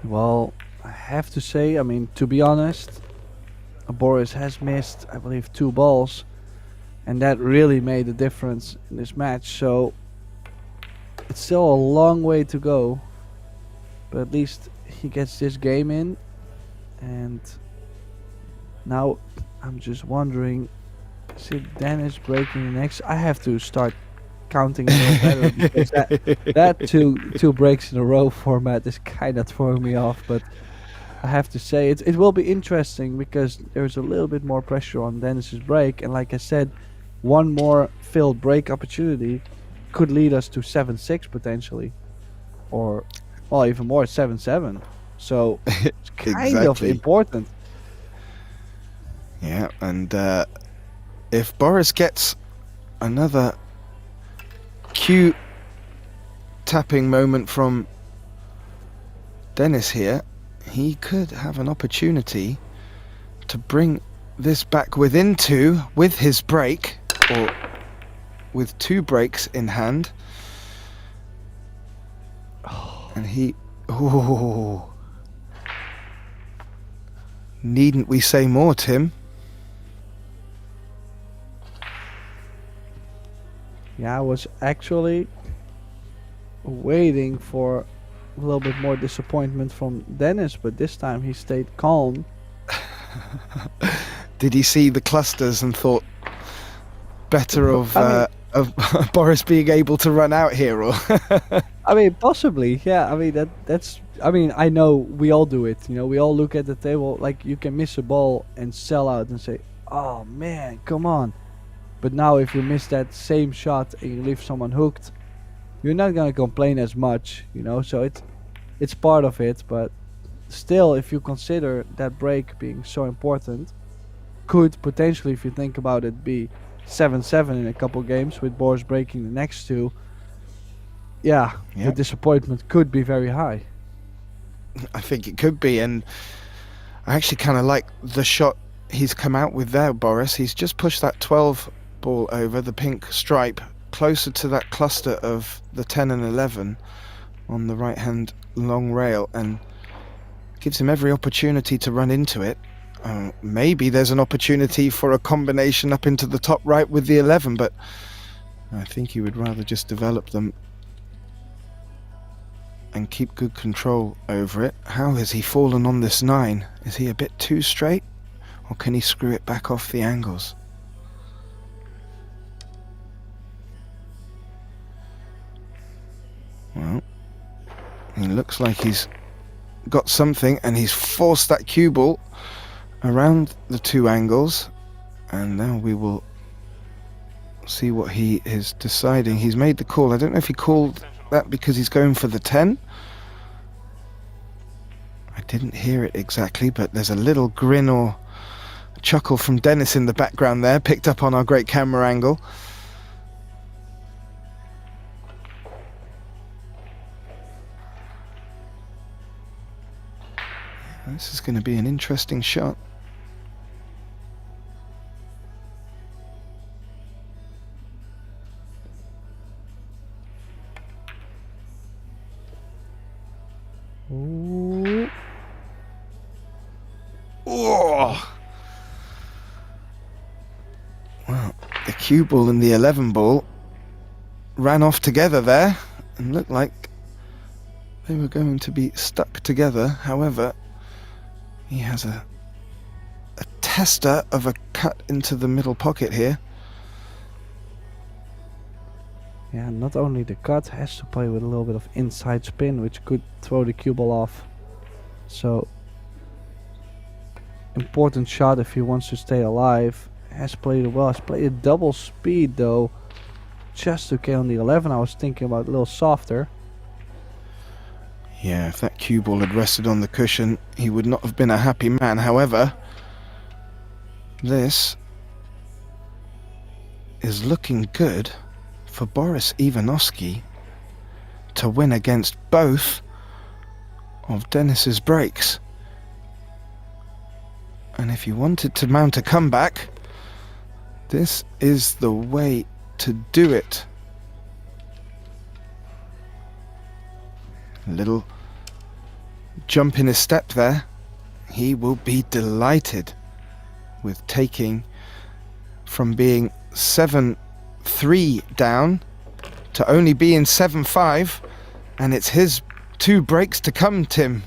Well, I have to say, I mean, to be honest, Boris has missed, I believe, 2 balls, and that really made a difference in this match. So it's still a long way to go, but at least he gets this game in. And now I'm just wondering, is it Dennis breaking the next? I have to start counting a little better, because that two breaks in a row format is kind of throwing me off. But I have to say it will be interesting, because there's a little bit more pressure on Dennis's break, and like I said, one more failed break opportunity could lead us to 7-6 potentially, or well, even more, 7-7. So it's kind of important. Yeah, and if Boris gets another cue tapping moment from Dennis here, he could have an opportunity to bring this back within 2 with his break, or with 2 breaks in hand. And he... Oh. Needn't we say more, Tim? Yeah, I was actually waiting for a little bit more disappointment from Dennis, but this time he stayed calm. Did he see the clusters and thought better of Boris being able to run out here? Or I mean, possibly, yeah. I mean, that's. I mean, I know we all do it. You know, we all look at the table like you can miss a ball and sell out and say, "Oh man, come on!" But now, if you miss that same shot and you leave someone hooked, you're not gonna complain as much, you know. So it's part of it. But still, if you consider that break being so important, could potentially, if you think about it, be 7-7 in a couple games with Boris breaking the next 2. Yeah, the disappointment could be very high. I think it could be, and I actually kind of like the shot he's come out with there, Boris. He's just pushed that 12 ball over the pink stripe closer to that cluster of the 10 and 11 on the right hand long rail, and gives him every opportunity to run into it. Maybe there's an opportunity for a combination up into the top right with the 11, but I think he would rather just develop them and keep good control over it. How has he fallen on this 9? Is he a bit too straight, or can he screw it back off the angles? Well, he looks like he's got something, and he's forced that cue ball around the 2 angles, and now we will see what he is deciding. He's made the call. I don't know if he called that because he's going for the 10. I didn't hear it exactly, but there's a little grin or chuckle from Dennis in the background there, picked up on our great camera angle. This is going to be an interesting shot. Ooh. Oh! Well, the cue ball and the 11 ball ran off together there and looked like they were going to be stuck together. However, he has a tester of a cut into the middle pocket here. Yeah, not only the cut, has to play with a little bit of inside spin, which could throw the cue ball off. So, important shot if he wants to stay alive. Has played it well, has played it double speed though. Just okay on the 11, I was thinking about a little softer. Yeah, if that cue ball had rested on the cushion, he would not have been a happy man. However, this is looking good for Boris Ivanovsky to win against both of Dennis's breaks. And if you wanted to mount a comeback, this is the way to do it. A little jump in his step there. He will be delighted with taking from being 7-3 down to only being 7-5, and it's his 2 breaks to come, Tim.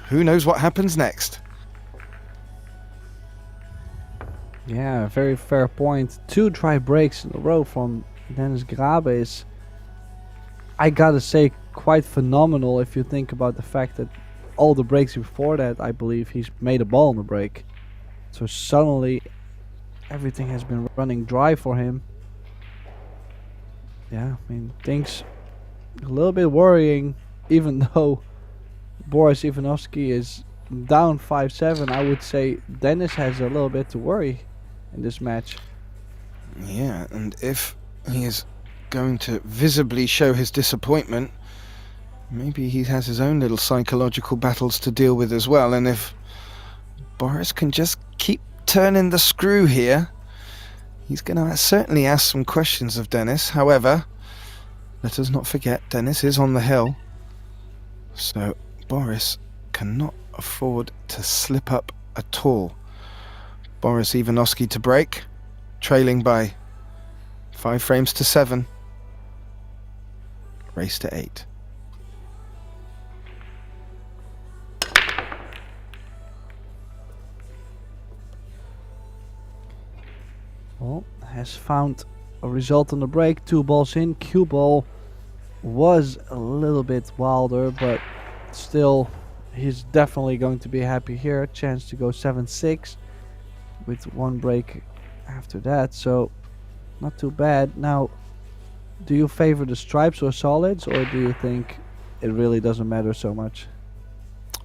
Who knows what happens next? Yeah, very fair point. 2 dry breaks in a row from Dennis Grabe is, I gotta say, quite phenomenal if you think about the fact that all the breaks before that, I believe he's made a ball on the break. So suddenly everything has been running dry for him. Yeah, I mean, things a little bit worrying, even though Boris Ivanovsky is down 5-7. I would say Dennis has a little bit to worry in this match. Yeah, and if he is going to visibly show his disappointment, maybe he has his own little psychological battles to deal with as well. And if Boris can just keep turning the screw here, He's going to certainly ask some questions of Dennis. However, let us not forget, Dennis is on the hill. So Boris cannot afford to slip up at all. Boris Ivanovsky to break, trailing by 5 frames to 7. Race to 8. Well, has found a result on the break. 2 balls in. Cue ball was a little bit wilder, but still he's definitely going to be happy here. Chance to go 7-6 with 1 break after that, so not too bad. Now, do you favor the stripes or solids, or do you think it really doesn't matter so much?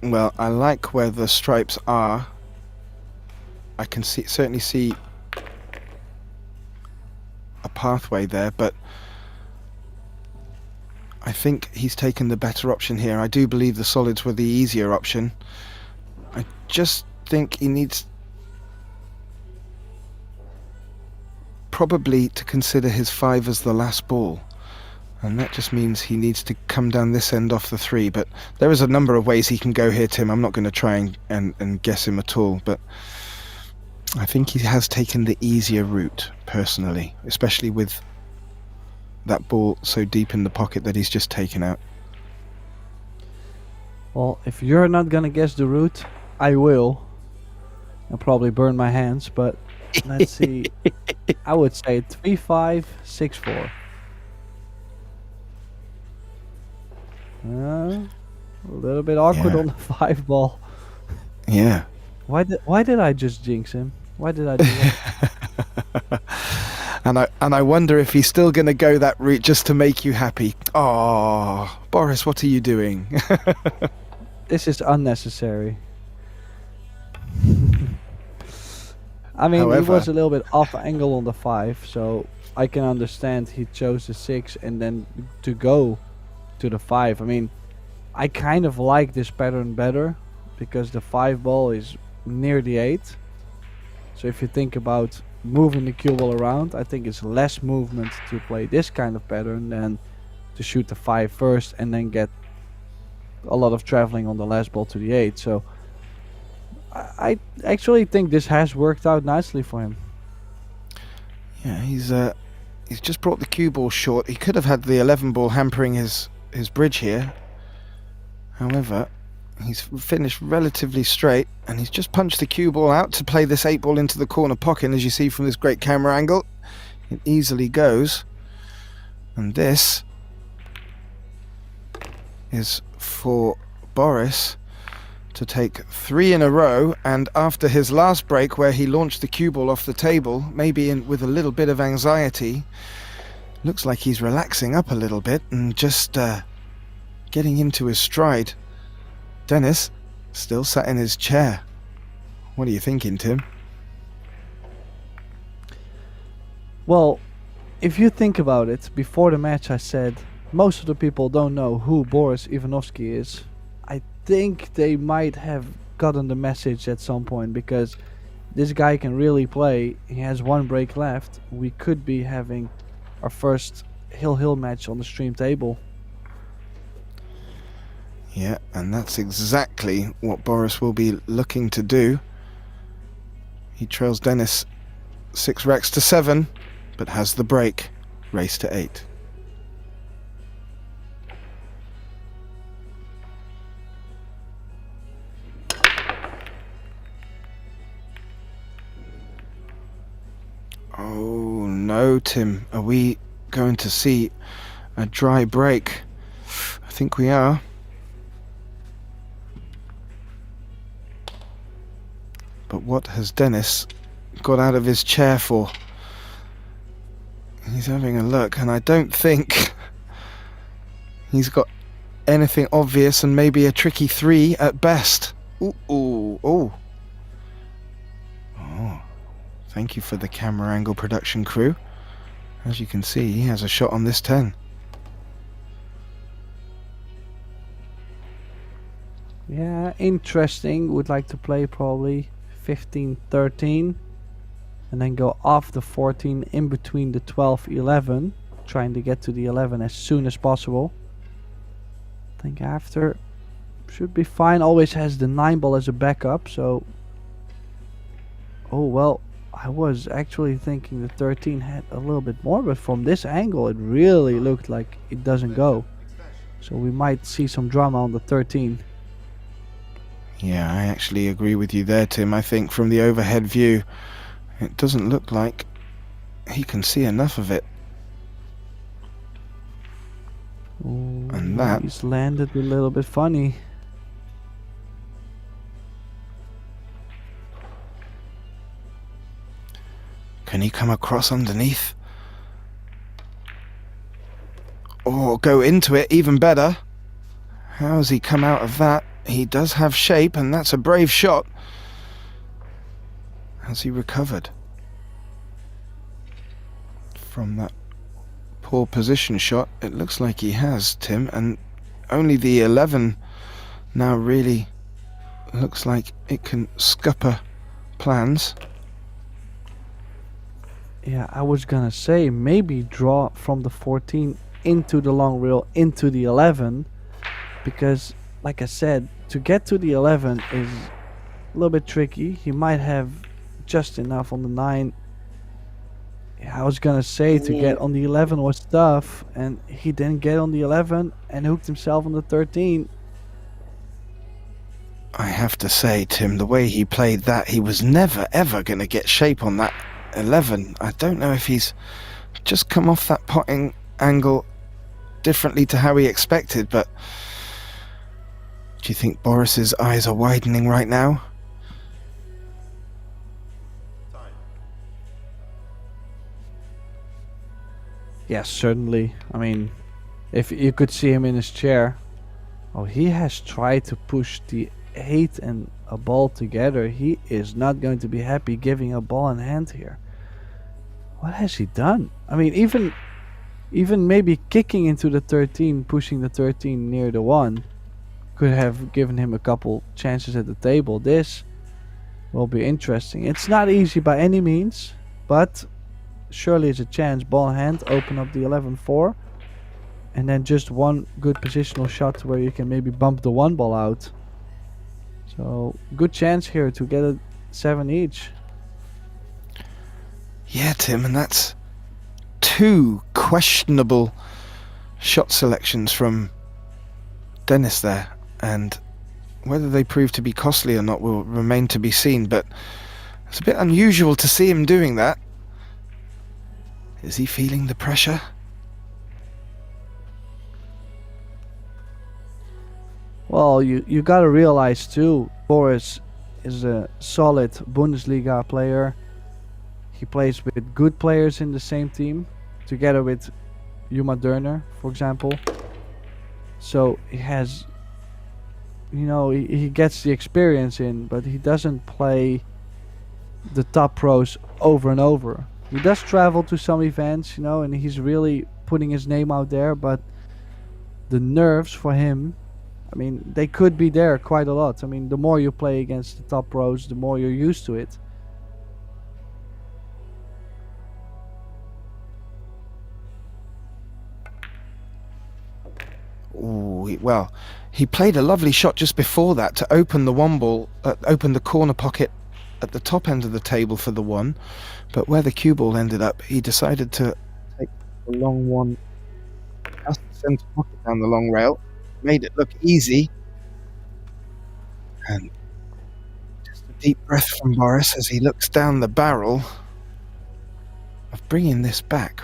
Well, I like where the stripes are. I can certainly see a pathway there, but I think he's taken the better option here. I do believe the solids were the easier option. I just think he needs probably to consider his 5 as the last ball, and that just means he needs to come down this end off the 3. But there is a number of ways he can go here, Tim. I'm not going to try and guess him at all, but I think he has taken the easier route, personally, especially with that ball so deep in the pocket that he's just taken out. Well, if you're not gonna guess the route, I will. I'll probably burn my hands, but let's see. I would say 3-5, 6-4. A little bit awkward on the 5 ball. Yeah. Why did I just jinx him? Why did I do that? And I wonder if he's still going to go that route just to make you happy. Oh, Boris, what are you doing? This is unnecessary. I mean, However, he was a little bit off angle on the 5, so I can understand he chose the 6 and then to go to the 5. I mean, I kind of like this pattern better because the 5 ball is near the 8. So if you think about moving the cue ball around, I think it's less movement to play this kind of pattern than to shoot the 5 first and then get a lot of traveling on the last ball to the 8. So I actually think this has worked out nicely for him. Yeah, he's just brought the cue ball short. He could have had the 11 ball hampering his bridge here. However, he's finished relatively straight, and he's just punched the cue ball out to play this 8 ball into the corner pocket. And as you see from this great camera angle, it easily goes. And this is for Boris to take 3 in a row, and after his last break where he launched the cue ball off the table, maybe with a little bit of anxiety, looks like he's relaxing up a little bit and just getting into his stride. Dennis still sat in his chair. What are you thinking, Tim? Well, if you think about it, before the match I said most of the people don't know who Boris Ivanovsky is. I think they might have gotten the message at some point, because this guy can really play. He has 1 break left. We could be having our first hill match on the stream table. Yeah, and that's exactly what Boris will be looking to do. He trails Dennis 6 racks to 7, but has the break. Race to 8. Oh no, Tim. Are we going to see a dry break? I think we are. But what has Dennis got out of his chair for? He's having a look, and I don't think he's got anything obvious, and maybe a tricky 3 at best. Ooh, ooh, ooh. Oh, thank you for the camera angle production crew. As you can see, he has a shot on this 10. Yeah, interesting. Would like to play probably 15-13. and then go off the 14 in between the 12, 11, trying to get to the 11 as soon as possible. I think after should be fine. Always has the 9 ball as a backup, so... Oh, well, I was actually thinking the 13 had a little bit more, but from this angle it really looked like it doesn't go. So we might see some drama on the 13. Yeah, I actually agree with you there, Tim. I think from the overhead view, it doesn't look like he can see enough of it. Ooh, And that... he's landed a little bit funny. Can he come across underneath? Or go into it, even better. How has he come out of that? He does have shape, and that's a brave shot. Has he recovered from that poor position shot? It looks like he has, Tim, and only the 11 now really looks like it can scupper plans. Yeah, I was gonna say maybe draw from the 14 into the long rail into the 11, because like I said, to get to the 11 is a little bit tricky. He might have just enough on the 9. Yeah, I was gonna say to get on the 11 was tough, and he didn't get on the 11 and hooked himself on the 13. I have to say, Tim, the way he played that, he was never ever going to get shape on that 11. I don't know if he's just come off that potting angle differently to how he expected, but do you think Boris's eyes are widening right now? Yes, certainly. I mean, if you could see him in his chair. Oh, he has tried to push the 8 and a ball together. He is not going to be happy giving a ball in hand here. What has he done? I mean, even maybe kicking into the 13, pushing the 13 near the 1 could have given him a couple chances at the table. This will be interesting. It's not easy by any means, but surely it's a chance. Ball in hand, open up the 11-4, and then just one good positional shot where you can maybe bump the 1 ball out. So good chance here to get a 7 each. Yeah, Tim, and that's 2 questionable shot selections from Dennis there, and whether they prove to be costly or not will remain to be seen, but it's a bit unusual to see him doing that. Is he feeling the pressure? Well, you gotta realize too, Boris is a solid Bundesliga player. He plays with good players in the same team, together with Yuma Dörner, for example. So he has, you know, he gets the experience in, but he doesn't play the top pros over and over. He does travel to some events, you know, and he's really putting his name out there, but the nerves for him, I mean, they could be there quite a lot. I mean, the more you play against the top pros, the more you're used to it. Ooh, well, he played a lovely shot just before that to open the 1 ball, open the corner pocket at the top end of the table for the 1, but where the cue ball ended up, he decided to take the long one past the centre pocket down the long rail, made it look easy, and just a deep breath from Boris as he looks down the barrel of bringing this back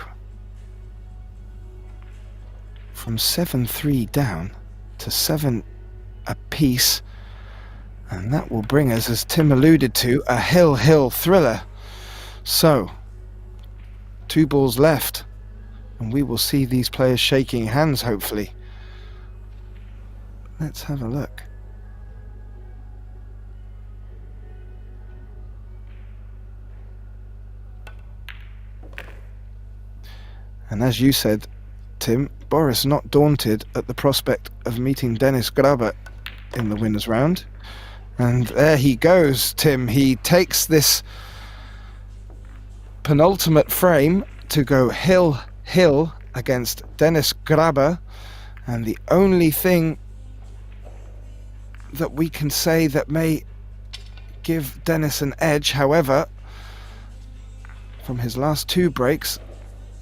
from 7-3 down to 7 apiece, and that will bring us, as Tim alluded to, a hill thriller. So 2 balls left, and we will see these players shaking hands, hopefully. Let's have a look. And as you said, Tim, Boris not daunted at the prospect of meeting Dennis Graber in the winners round. And there he goes, Tim. He takes this penultimate frame to go hill against Dennis Graber, and the only thing that we can say that may give Dennis an edge, however, from his last 2 breaks,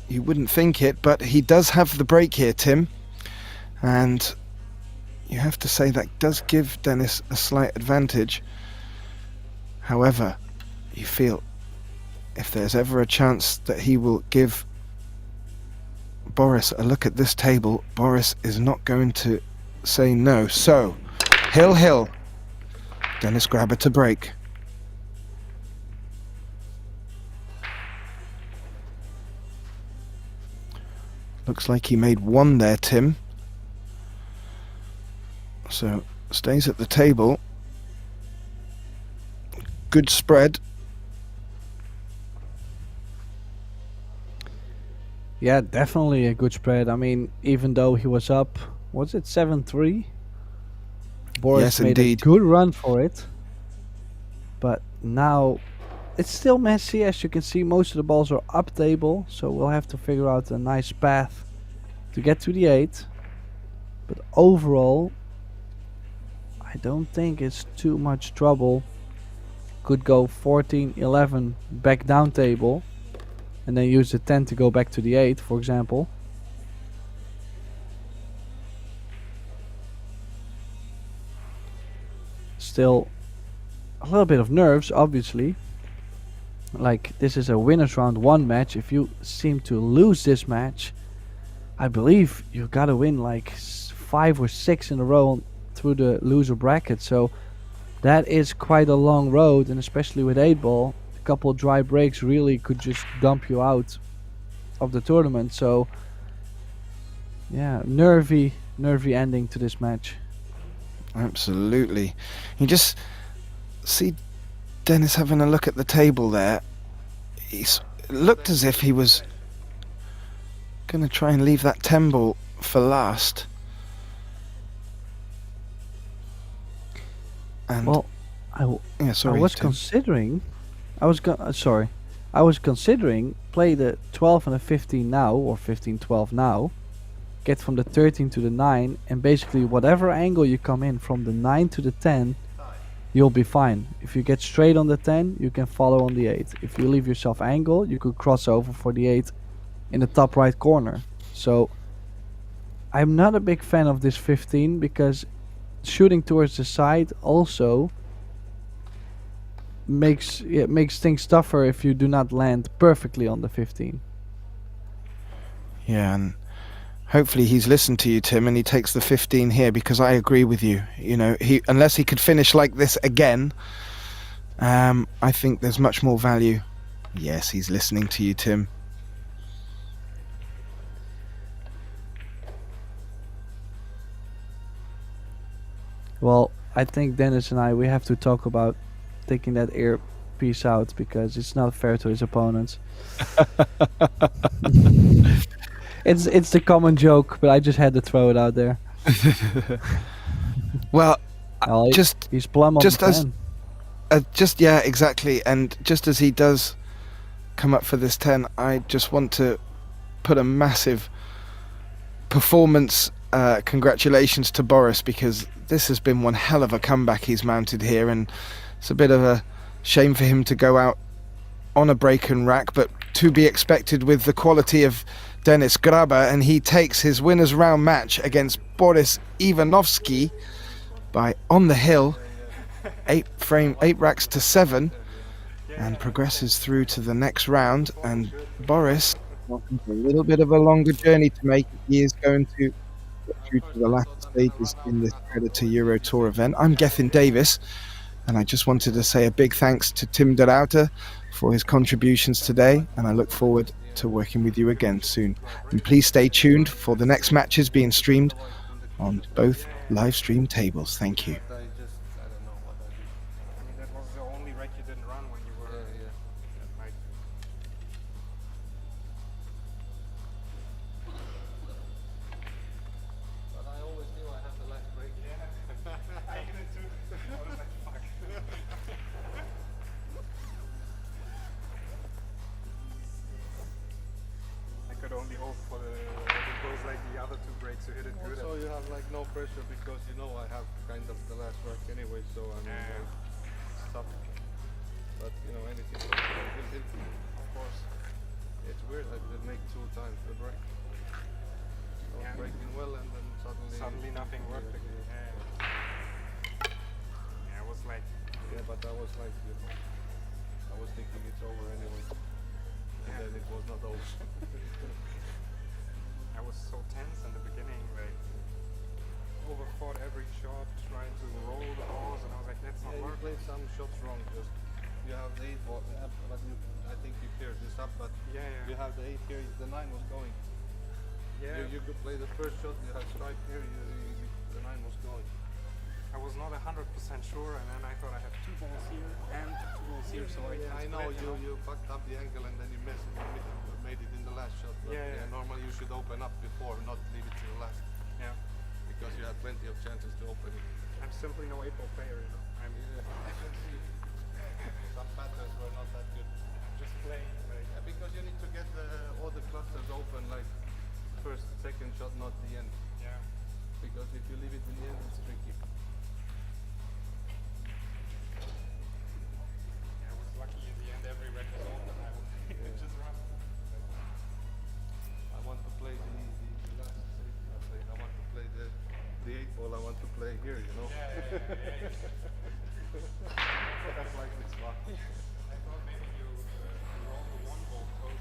you wouldn't think it, but he does have the break here, Tim, and you have to say that does give Dennis a slight advantage. However, you feel if there's ever a chance that he will give Boris a look at this table, Boris is not going to say no. So, hill, Dennis Graber to break. Looks like he made 1 there, Tim. So, stays at the table. Good spread. Yeah, definitely a good spread. I mean, even though he was up, was it 7-3? Boris Yes, made indeed. a good run for it. But now it's still messy. As you can see, most of the balls are up table, so we'll have to figure out a nice path to get to the 8. But overall, I don't think it's too much trouble. Could go 14-11 back down table, and then use the 10 to go back to the 8, for example. Still a little bit of nerves, obviously. Like, this is a winners round 1 match. If you seem to lose this match, I believe you've got to win like 5 or 6 in a row through the loser bracket. So that is quite a long road, and especially with 8-ball, a couple of dry breaks really could just dump you out of the tournament. So yeah, nervy ending to this match. Absolutely. You just see Dennis having a look at the table there. It looked as if he was going to try and leave that 10 ball for last. And well, I was considering play the 12 and a 15 now, or 15-12 now, get from the 13 to the 9, and basically whatever angle you come in from the 9 to the 10, you'll be fine. If you get straight on the 10, you can follow on the 8. If you leave yourself angle, you could cross over for the 8 in the top right corner. So I'm not a big fan of this 15, because shooting towards the side also makes things tougher if you do not land perfectly on the 15. Yeah, and hopefully he's listened to you, Tim, and he takes the 15 here, because I agree with you. You know, unless he could finish like this again, I think there's much more value. Yes, he's listening to you, Tim. Well, I think Dennis and we have to talk about taking that earpiece out, because it's not fair to his opponents. It's the common joke, but I just had to throw it out there. Well, he's plumb on just the as 10. Yeah, exactly. And just as he does come up for this 10, I just want to put a massive performance congratulations to Boris, because this has been one hell of a comeback he's mounted here, and it's a bit of a shame for him to go out on a break and rack, but to be expected with the quality of Dennis Graber, and he takes his winners round match against Boris Ivanovsky by on the hill, 8 racks to 7, and progresses through to the next round. And Boris, a little bit of a longer journey to make. He is going to get through to the latter stages in this Predator Eurotour event. I'm Gethin Davis, and I just wanted to say a big thanks to Tim de Ruyter for his contributions today, and I look forward to working with you again soon. And please stay tuned for the next matches being streamed on both live stream tables. Thank you. was like the other two breaks, you hit it good. Also, you have like no pressure because you know I have kind of the last work anyway, so I mean, it's tough. But you know, anything will hit me, of course. It's weird, I did make 2 times the break. I was breaking well and then suddenly nothing worked again. Yeah, it was like... Yeah, but I was like, you know, I was thinking it's over anyway. And then it was not over. I was so tense in the beginning, like overthought every shot, trying to roll the balls, and I was like, that's not Yeah, you working. played some shots wrong. Just you have the 8 ball, but I think you cleared this up. But you have the 8 here. The 9 was going. Yeah. You could play the first shot. You had strike here. The 9 was going. I was not 100% sure, and then I thought I have 2 balls here and 2 balls here, so I know you fucked up the angle and then you missed. You made it in the last shot. But normally you should open up before, not leave it to the last. Yeah. Because you had plenty of chances to open it. I'm simply no 8-ball player, you know. I can see some patterns were not that good. Just playing. Like, because you need to get all the clusters open, like first, second shot, not the end. yeah. Because if you leave it in the end, it's tricky. I was lucky in the end, every red was open. I just run. I want to play the last safety. I want to play the 8-ball. I want to play here, you know. That's like this one. I thought maybe you roll the 1 ball close